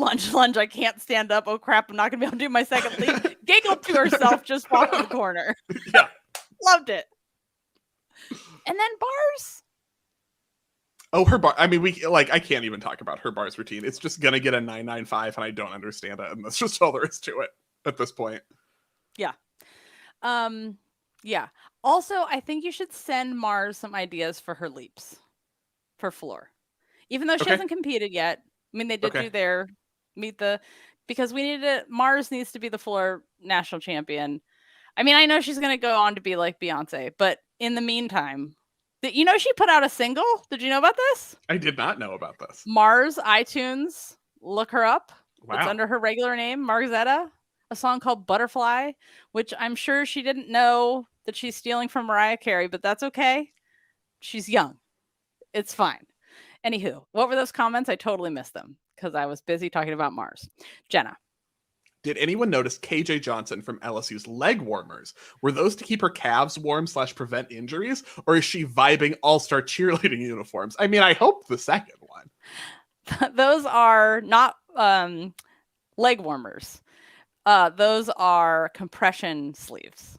I can't stand up. Oh crap, I'm not gonna be able to do my second leap. Giggled to herself just walking the corner. Yeah. Loved it. And then bars. Oh, her bar. I mean, I can't even talk about her bars routine. It's just gonna get a 9.95, and I don't understand it. And that's just all there is to it at this point. Yeah. Yeah. Also, I think you should send Mars some ideas for her leaps for floor, even though she hasn't competed yet. I mean, they did do their because Mars needs to be the floor national champion. I mean, I know she's gonna go on to be like Beyonce, but in the meantime. She put out a single? Did you know about this? I did not know about this. Mars, iTunes, look her up. Wow. It's under her regular name, Marzetta. A song called Butterfly, which I'm sure she didn't know that she's stealing from Mariah Carey, but that's okay. She's young. It's fine. Anywho, what were those comments? I totally missed them because I was busy talking about Mars. Jenna. Did anyone notice KJ Johnson from LSU's leg warmers? Were those to keep her calves warm / prevent injuries? Or is she vibing all-star cheerleading uniforms? I mean, I hope the second one. Those are not leg warmers. Those are compression sleeves,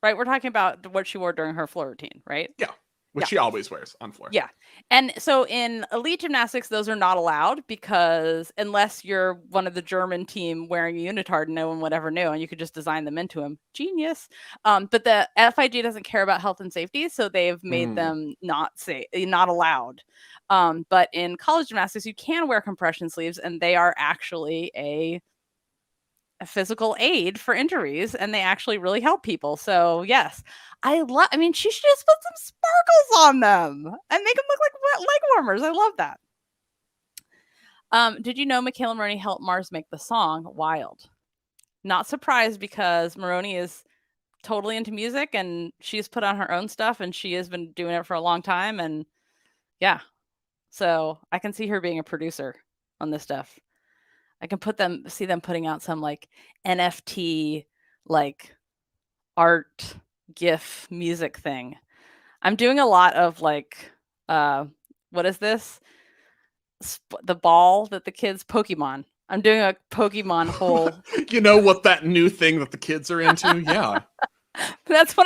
right? We're talking about what she wore during her floor routine, right? Yeah. Which she always wears on floor. Yeah. And so in elite gymnastics, those are not allowed because unless you're one of the German team wearing a unitard, no one would ever know, and you could just design them into them. Genius. But the FIG doesn't care about health and safety, so they've made them not allowed. But in college gymnastics, you can wear compression sleeves, and they are actually a physical aid for injuries, and they actually really help people. So yes, she should just put some sparkles on them and make them look like leg warmers. I love that. Did you know Michaela Maroney helped Mars make the song Wild? Not surprised, because Maroney is totally into music and she's put on her own stuff and she has been doing it for a long time. And yeah, so I can see her being a producer on this stuff. I can see them putting out some like NFT, like art GIF music thing. I'm doing a lot of like, what is this? The ball that the kids, Pokemon. I'm doing a Pokemon whole. You know what, that new thing that the kids are into? Yeah. That's how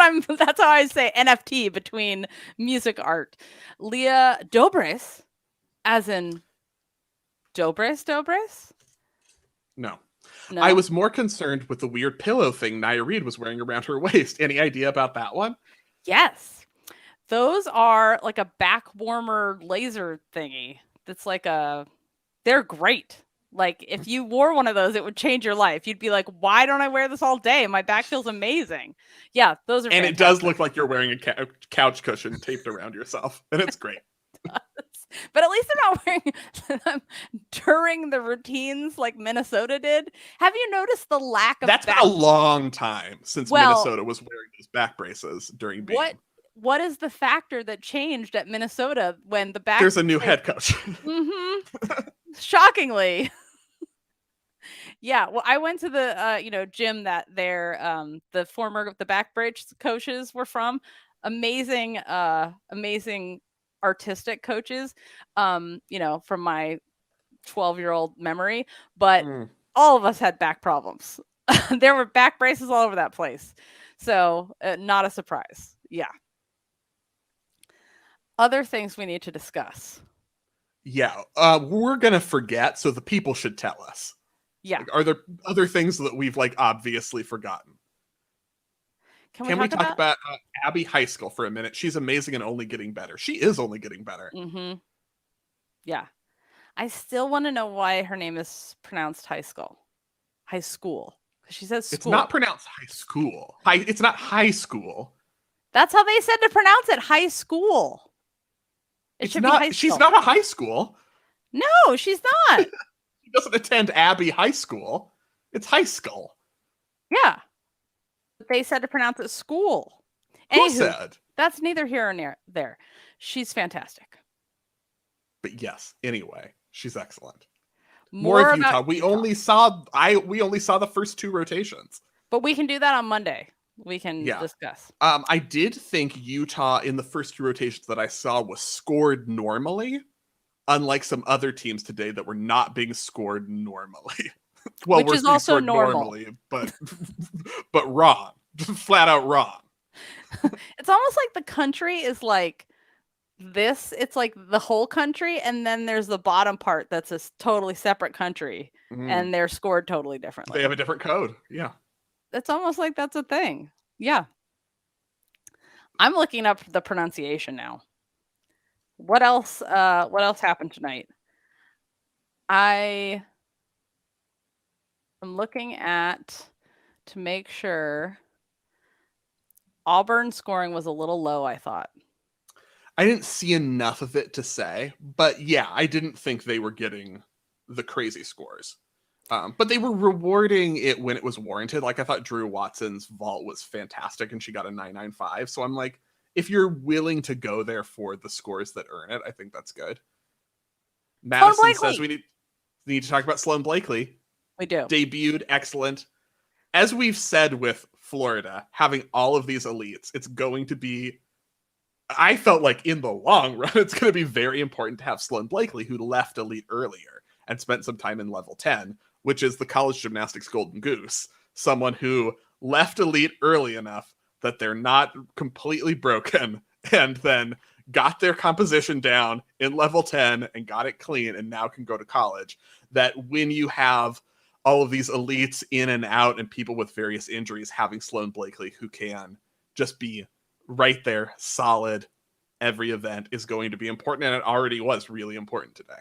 I say NFT between music art. Leah Dobres, as in Dobres? No. I was more concerned with the weird pillow thing Nia Reed was wearing around her waist. Any idea about that one? Yes. Those are like a back warmer laser thingy. That's like they're great. Like if you wore one of those, it would change your life. You'd be like, why don't I wear this all day? My back feels amazing. Yeah, those are fantastic. It does look like you're wearing a couch cushion taped around yourself. And it's great. But at least they're not wearing them during the routines like Minnesota did. Have you noticed the lack of That's been a long time since Minnesota was wearing those back braces during beam. What is the factor that changed at Minnesota when the back... There's a new head coach. Shockingly. Yeah, well, I went to the gym that the back brace coaches were from. Amazing artistic coaches, from my 12-year-old memory, but all of us had back problems. There were back braces all over that place. So not a surprise. Yeah. Other things we need to discuss. Yeah. We're going to forget, so the people should tell us. Yeah. Like, are there other things that we've like obviously forgotten? Can we talk about Abby High School for a minute? She's amazing and only getting better. She is only getting better. Mm-hmm. Yeah. I still want to know why her name is pronounced high school. High school. She says school. It's not pronounced high school. It's not high school. That's how they said to pronounce it. High school. It should be high school. She's not a high school. No, she's not. She doesn't attend Abbey High School. It's high school. Yeah. But they said to pronounce it school. Who said? That's neither here nor there. She's fantastic. But yes, anyway, she's excellent. More of Utah. We only saw the first 2 rotations. But we can do that on Monday. We can discuss. I did think Utah in the first 2 rotations that I saw was scored normally, unlike some other teams today that were not being scored normally. Well, which is also normal, normally, but wrong, flat out wrong. It's almost like the country is like this. It's like the whole country, and then there's the bottom part that's a totally separate country, and they're scored totally differently. They have a different code. Yeah. It's almost like that's a thing. Yeah. I'm looking up the pronunciation now. What else happened tonight? I'm looking to make sure. Auburn scoring was a little low, I thought. I didn't see enough of it to say, but yeah, I didn't think they were getting the crazy scores. But they were rewarding it when it was warranted. Like, I thought Drew Watson's vault was fantastic and she got a 995. So I'm like, if you're willing to go there for the scores that earn it, I think that's good. Madison says we need to talk about Sloan Blakely. We do. Debuted excellent. As we've said with Florida, having all of these elites, it's going to be, I felt like in the long run, it's going to be very important to have Sloan Blakely, who left elite earlier and spent some time in level 10, which is the college gymnastics golden goose. Someone who left elite early enough that they're not completely broken and then got their composition down in level 10 and got it clean and now can go to college. That when you have all of these elites in and out and people with various injuries, having Sloan Blakely who can just be right there, solid, every event is going to be important, and it already was really important today.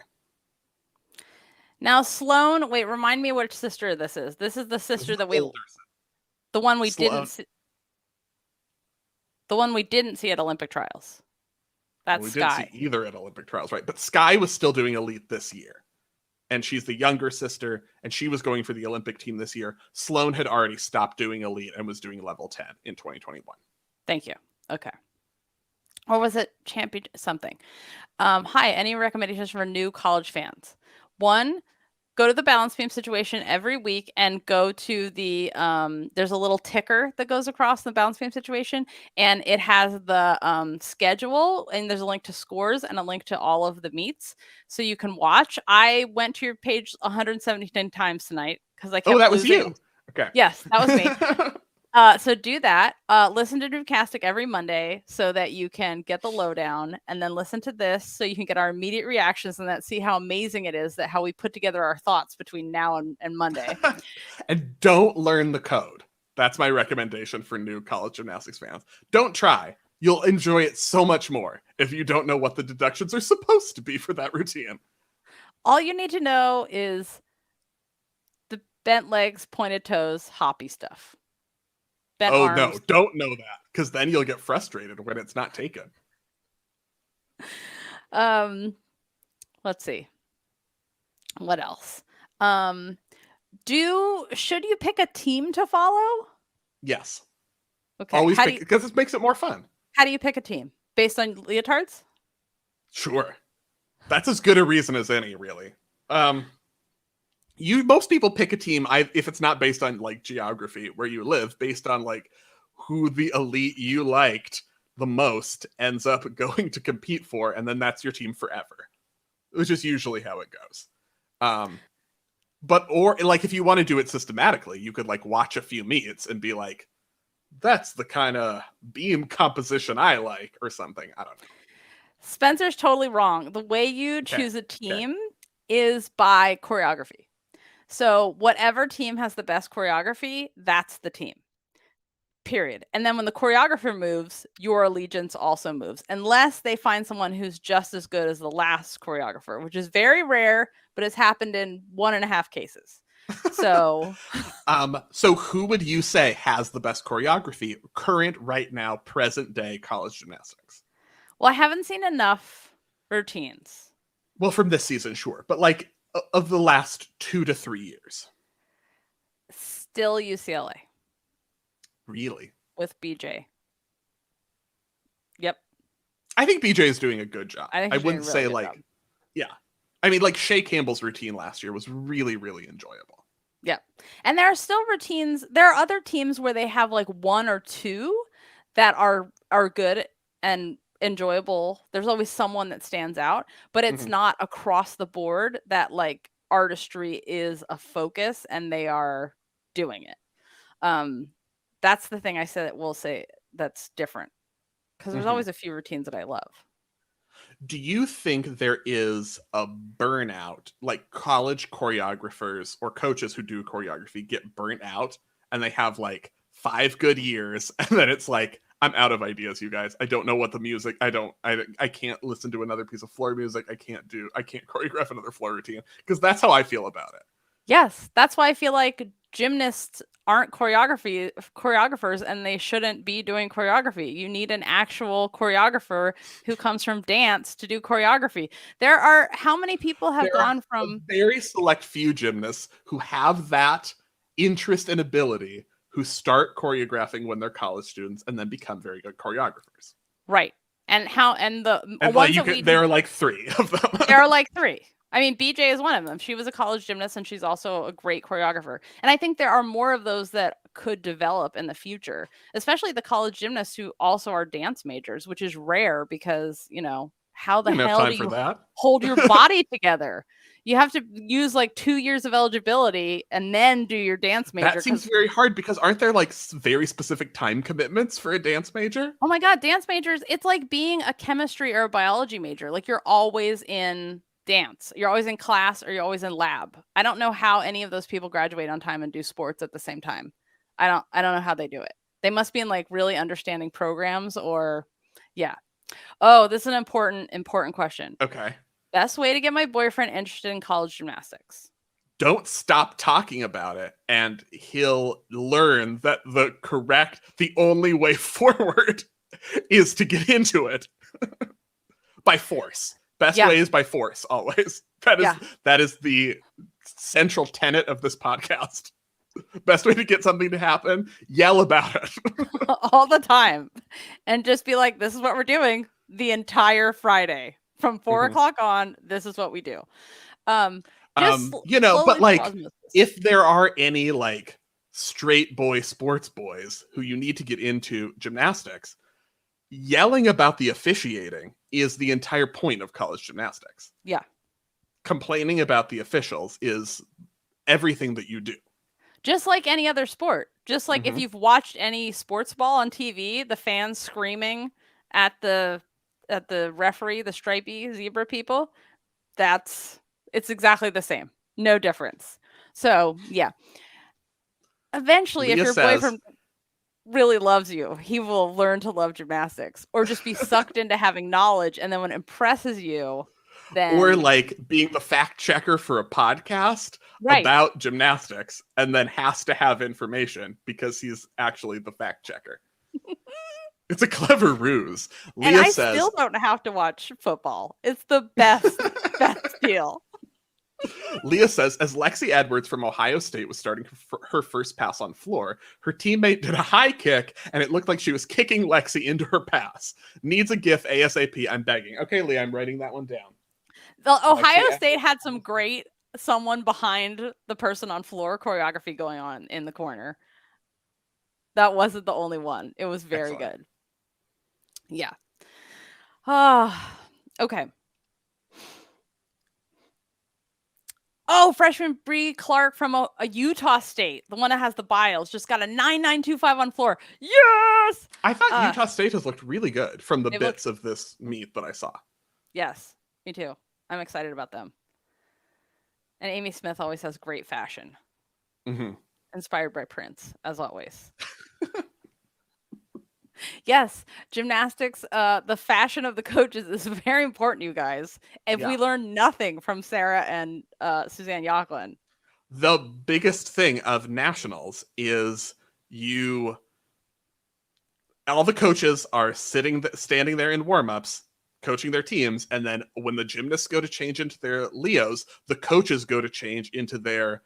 Now, Sloan, wait, remind me which sister this is. This is the sister that the one we didn't see. The one we didn't see at Olympic trials. That's Sky. We didn't see either at Olympic trials, right? But Sky was still doing elite this year. And she's the younger sister, and she was going for the Olympic team this year. Sloan had already stopped doing elite and was doing level 10 in 2021. Thank you. Okay. Or was it champion something? Hi, any recommendations for new college fans? 1, go to the balance beam situation every week and go to the, there's a little ticker that goes across the balance beam situation, and it has the schedule, and there's a link to scores and a link to all of the meets. So you can watch. I went to your page 179 times tonight because I kept that losing. Was you. Okay. Yes, that was me. So do that. Listen to GymCastic every Monday so that you can get the lowdown, and then listen to this so you can get our immediate reactions and see how amazing it is how we put together our thoughts between now and Monday. And don't learn the code. That's my recommendation for new college gymnastics fans. Don't try. You'll enjoy it so much more if you don't know what the deductions are supposed to be for that routine. All you need to know is the bent legs, pointed toes, hoppy stuff. Bent arms. No, don't know that, because then you'll get frustrated when it's not taken. Let's see. What else? Should you pick a team to follow? Yes. Okay. Always pick, because it makes it more fun. How do you pick a team? Based on leotards? Sure. That's as good a reason as any, really. Most people pick a team if it's not based on like geography where you live, based on like who the elite you liked the most ends up going to compete for, and then that's your team forever, which is usually how it goes. But or like if you want to do it systematically, you could like watch a few meets and be like, that's the kind of beam composition I like, or something. I don't know. Spencer's totally wrong. The way you choose a team is by choreography. So whatever team has the best choreography, that's the team. Period. And then when the choreographer moves, your allegiance also moves, unless they find someone who's just as good as the last choreographer, which is very rare, but it's happened in 1.5 cases. So, so who would you say has the best choreography, current, right now, present day college gymnastics? Well, I haven't seen enough routines. Well, from this season, sure, but like of the last 2 to 3 years. Still UCLA. Really? With BJ. Yep. I think BJ is doing a good job. I wouldn't say like, job. Yeah. I mean, like Shea Campbell's routine last year was really, really enjoyable. Yeah. And there are still routines. There are other teams where they have like 1 or 2 that are good and enjoyable. There's always someone that stands out, but it's not across the board that like artistry is a focus and they are doing it. That's the thing I said will say that's different, because there's always a few routines that I love. Do you think there is a burnout, like college choreographers or coaches who do choreography get burnt out and they have like 5 good years and then it's like, I'm out of ideas, you guys. I don't know what the music, I can't listen to another piece of floor music. I can't choreograph another floor routine, because that's how I feel about it. Yes. That's why I feel like gymnasts aren't choreographers and they shouldn't be doing choreography. You need an actual choreographer who comes from dance to do choreography. There are, how many people have gone from a very select few gymnasts who have that interest and ability, who start choreographing when they're college students and then become very good choreographers. Right. And there are like 3 of them. There are like 3. I mean, BJ is one of them. She was a college gymnast and she's also a great choreographer. And I think there are more of those that could develop in the future, especially the college gymnasts who also are dance majors, which is rare because, how the hell do you hold your body together? You have to use like 2 years of eligibility and then do your dance major. That seems very hard, because aren't there like very specific time commitments for a dance major? Oh my God, dance majors, it's like being a chemistry or a biology major. Like you're always in dance. You're always in class or you're always in lab. I don't know how any of those people graduate on time and do sports at the same time. I don't know how they do it. They must be in like really understanding programs or yeah. Oh, this is an important question. Okay. Best way to get my boyfriend interested in college gymnastics. Don't stop talking about it and he'll learn that the only way forward is to get into it by force. Best way is by force, always. That is the central tenet of this podcast. Best way to get something to happen, yell about it. All the time. And just be like, this is what we're doing the entire Friday. From 4 o'clock on, this is what we do. But like, if there are any like straight boy sports boys who you need to get into gymnastics, yelling about the officiating is the entire point of college gymnastics. Yeah. Complaining about the officials is everything that you do. Just like any other sport. Just like if you've watched any sports ball on TV, the fans screaming at the referee, the stripy zebra people, it's exactly the same. No difference. So, yeah. Eventually, if your boyfriend really loves you, he will learn to love gymnastics or just be sucked into having knowledge. And then when it impresses you, then... Or like being the fact checker for a podcast about gymnastics and then has to have information because he's actually the fact checker. It's a clever ruse. Leah says, still don't have to watch football. It's the best deal. Leah says, as Lexi Edwards from Ohio State was starting her first pass on floor, her teammate did a high kick, and it looked like she was kicking Lexi into her pass. Needs a GIF ASAP. I'm begging. Okay, Leah, I'm writing that one down. The Ohio State had some great someone behind the person on floor choreography going on in the corner. That wasn't the only one. It was very good. Yeah. Okay. Oh, freshman Bree Clark from a Utah State, the one that has the bios, just got a 9925 on floor. Yes! I thought Utah State has looked really good from the They've bits of this meet that I saw. Yes, me too. I'm excited about them. And Amy Smith always has great fashion. Mm-hmm. Inspired by Prince, as always. Yes, gymnastics, the fashion of the coaches is very important, you guys. If we learn nothing from Sarah and Suzanne Yocklin. The biggest thing of nationals is all the coaches are standing there in warm-ups, coaching their teams, and then when the gymnasts go to change into their Leos, the coaches go to change into their,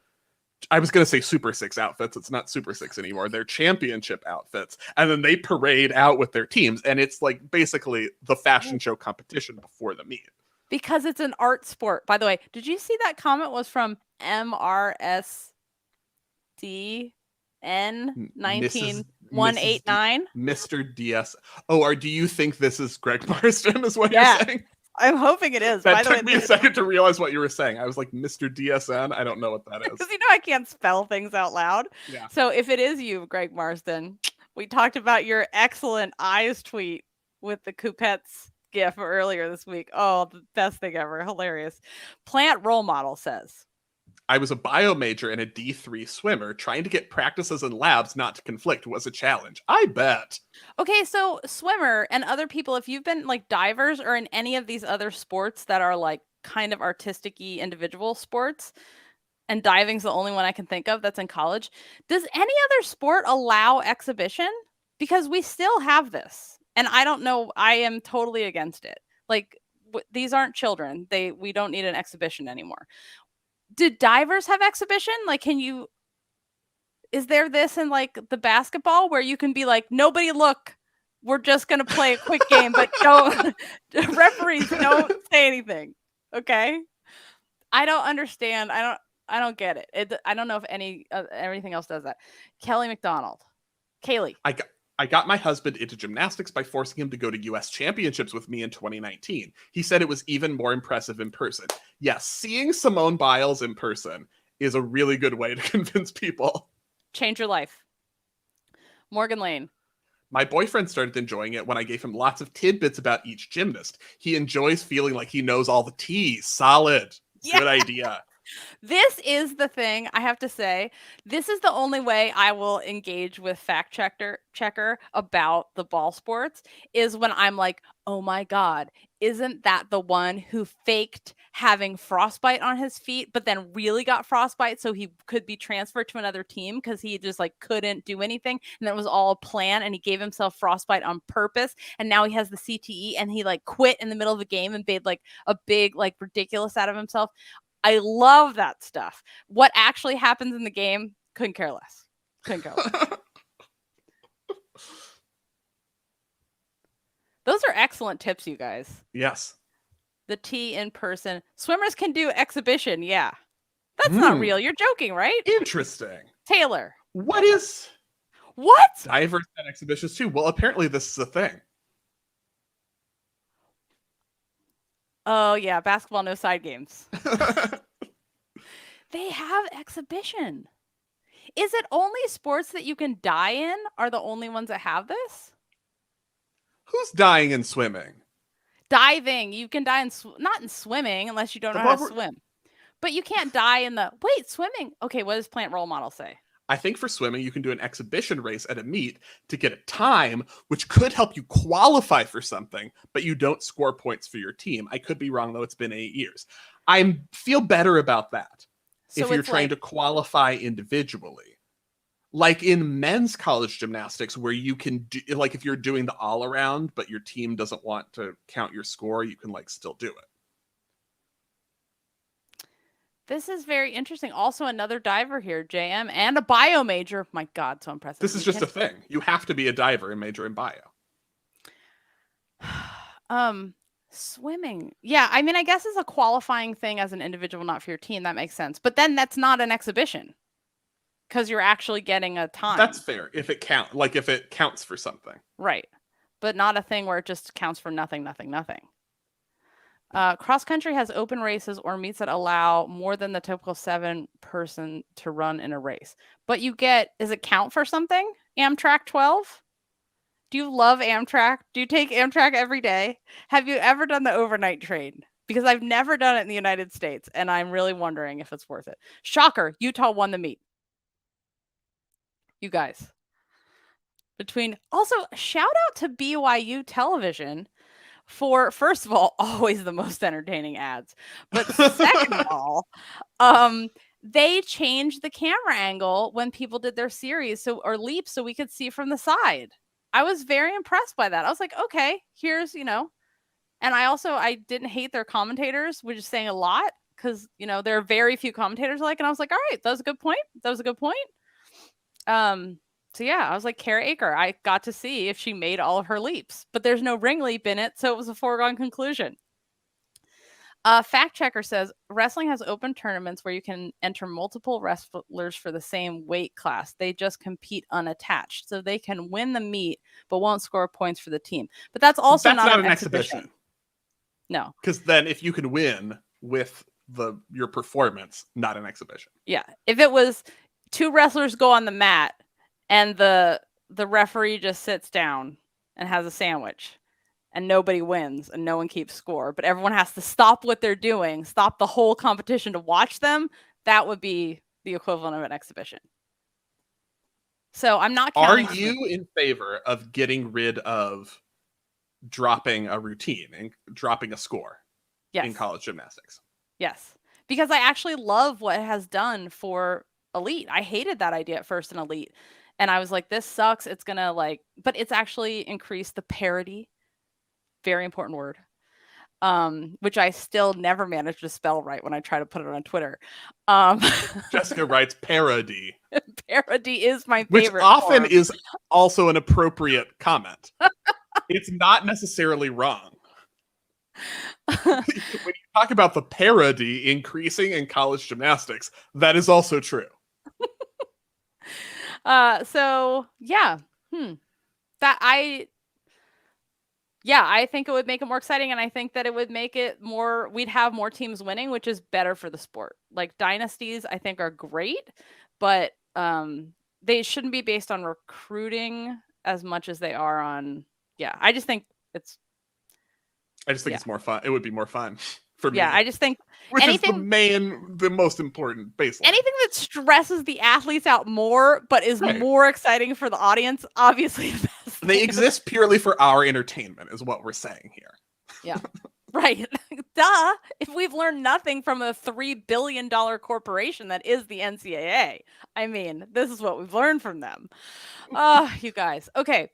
I was going to say Super 6 outfits. It's not Super 6 anymore. They're championship outfits. And then they parade out with their teams. And it's like basically the fashion show competition before the meet. Because it's an art sport. By the way, did you see that comment was from MRSDN19189? Mr. DS. Oh, or do you think this is Greg Marston is what you're saying? I'm hoping it is. That took me a second to realize what you were saying. I was like, Mr. DSN? I don't know what that is. Because I can't spell things out loud. Yeah. So if it is you, Greg Marston, we talked about your excellent eyes tweet with the Coupettes gif earlier this week. Oh, the best thing ever. Hilarious. Plant Role Model says, I was a bio major and a D3 swimmer. Trying to get practices and labs not to conflict was a challenge. I bet. Okay, so swimmer and other people, if you've been like divers or in any of these other sports that are like kind of artistic-y individual sports, and diving's the only one I can think of that's in college, does any other sport allow exhibition? Because we still have this. And I don't know, I am totally against it. Like, these aren't children. We don't need an exhibition anymore. Did divers have exhibition? Like, is there this in like the basketball where you can be like, nobody look, we're just going to play a quick game, but don't, referees don't say anything. Okay. I don't understand. I don't get it. I don't know if everything else does that. Kelly McDonald. Kaylee. I got my husband into gymnastics by forcing him to go to US championships with me in 2019. He said it was even more impressive in person. Yes, seeing Simone Biles in person is a really good way to convince people. Change your life. Morgan Lane. My boyfriend started enjoying it when I gave him lots of tidbits about each gymnast. He enjoys feeling like he knows all the T's. Solid. Yeah. Good idea. This is the thing I have to say. This is the only way I will engage with fact checker about the ball sports is when I'm like, oh my God, isn't that the one who faked having frostbite on his feet, but then really got frostbite so he could be transferred to another team because he just like couldn't do anything. And that was all a plan. And he gave himself frostbite on purpose. And now he has the CTE and he like quit in the middle of the game and made like a big, like ridiculous out of himself. I love that stuff. What actually happens in the game, couldn't care less. Couldn't care less. Those are excellent tips, you guys. Yes. The T in person. Swimmers can do exhibition. Yeah. That's not real. You're joking, right? Interesting. Taylor. What? Divers and exhibitions too. Well, apparently this is a thing. Oh, yeah. Basketball, no side games. They have exhibition. Is it only sports that you can die in are the only ones that have this? Who's dying in swimming? Diving. You can die not in swimming unless you don't know how to swim. But you can't die in swimming. Okay, what does Plant Role Model say? I think for swimming, you can do an exhibition race at a meet to get a time, which could help you qualify for something, but you don't score points for your team. I could be wrong, though. It's been 8 years. I feel better about that if you're trying to qualify individually. Like in men's college gymnastics, where you can do, like if you're doing the all around, but your team doesn't want to count your score, you can like still do it. This is very interesting. Also, another diver here, JM, and a bio major. My God, so impressive. This is just a thing. You have to be a diver and major in bio. Swimming. Yeah, I mean, I guess it's a qualifying thing as an individual, not for your team. That makes sense. But then that's not an exhibition because you're actually getting a time. That's fair if it counts for something. Right. but not a thing where it just counts for nothing. Cross country has open races or meets that allow more than the typical 7 person to run in a race. But does it count for something? Amtrak 12? Do you love Amtrak? Do you take Amtrak every day? Have you ever done the overnight train? Because I've never done it in the United States, and I'm really wondering if it's worth it. Shocker, Utah won the meet. You guys. Also, shout out to BYU television for, first of all, always the most entertaining ads. But second of all, they changed the camera angle when people did their series or leaps so we could see from the side. I was very impressed by that. I was like, okay, here's, and I didn't hate their commentators, which is saying a lot because, there are very few commentators and I was like, all right, that was a good point. So yeah, I was like, Kara Eaker, I got to see if she made all of her leaps, but there's no ring leap in it, so it was a foregone conclusion. Fact checker says wrestling has open tournaments where you can enter multiple wrestlers for the same weight class. They just compete unattached, so they can win the meet but won't score points for the team. But that's also not an exhibition. No, because then if you can win with your performance, not an exhibition. Yeah, if it was 2 wrestlers go on the mat and the referee just sits down and has a sandwich and nobody wins and no one keeps score, but everyone has to stop what they're doing, stop the whole competition to watch them, that would be the equivalent of an exhibition. So I'm not counting. Are you in favor of getting rid of dropping a routine and dropping a score in college gymnastics? Yes, because I actually love what it has done for elite. I hated that idea at first in elite. And I was like, this sucks. It's going to but it's actually increased the parity. Very important word. Which I still never managed to spell right when I try to put it on Twitter. Jessica writes parody. Parody is my favorite. Which often is also an appropriate comment. It's not necessarily wrong. When you talk about the parody increasing in college gymnastics, that is also true. So yeah, I think it would make it more exciting, and I think that it would make it we'd have more teams winning, which is better for the sport. Like dynasties, I think are great, but they shouldn't be based on recruiting as much as they are on. Yeah, I just think it's more fun. It would be more fun for me. Yeah, I just think which is the most important baseline. Anything that stresses the athletes out more, but is more exciting for the audience, obviously. They exist purely for our entertainment, is what we're saying here. Yeah, right. Duh. If we've learned nothing from a $3 billion corporation that is the NCAA, I mean, this is what we've learned from them. You guys. Okay.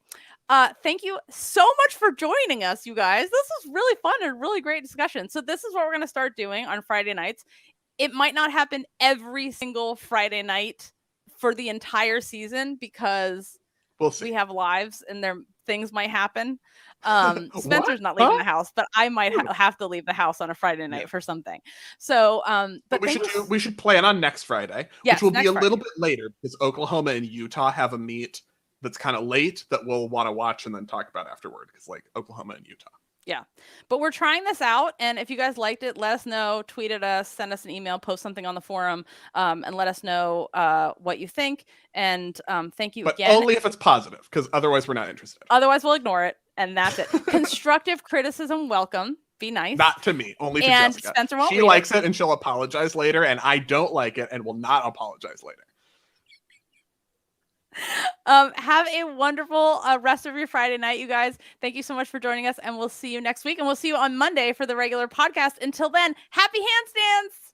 Thank you so much for joining us, you guys. This was really fun and really great discussion. So this is what we're going to start doing on Friday nights. It might not happen every single Friday night for the entire season because we have lives and things might happen. Spencer's not leaving the house, but I might have to leave the house on a Friday night for something. So, but we should plan on next Friday, which will be a little bit later because Oklahoma and Utah have a meet that's kind of late that we'll want to watch and then talk about afterward because Oklahoma and Utah. Yeah, but we're trying this out, and if you guys liked it, let us know, tweet at us, send us an email, post something on the forum, and let us know what you think. And thank you again. But only if it's positive, because otherwise we're not interested. Otherwise we'll ignore it, and that's it. Constructive criticism, welcome. Be nice. Not to me, only to Jessica. Spencer won't she likes it, and she'll apologize later, and I don't like it, and will not apologize later. Have a wonderful rest of your Friday night, you guys. Thank you so much for joining us, and we'll see you next week, and we'll see you on Monday for the regular podcast. Until then, happy handstands!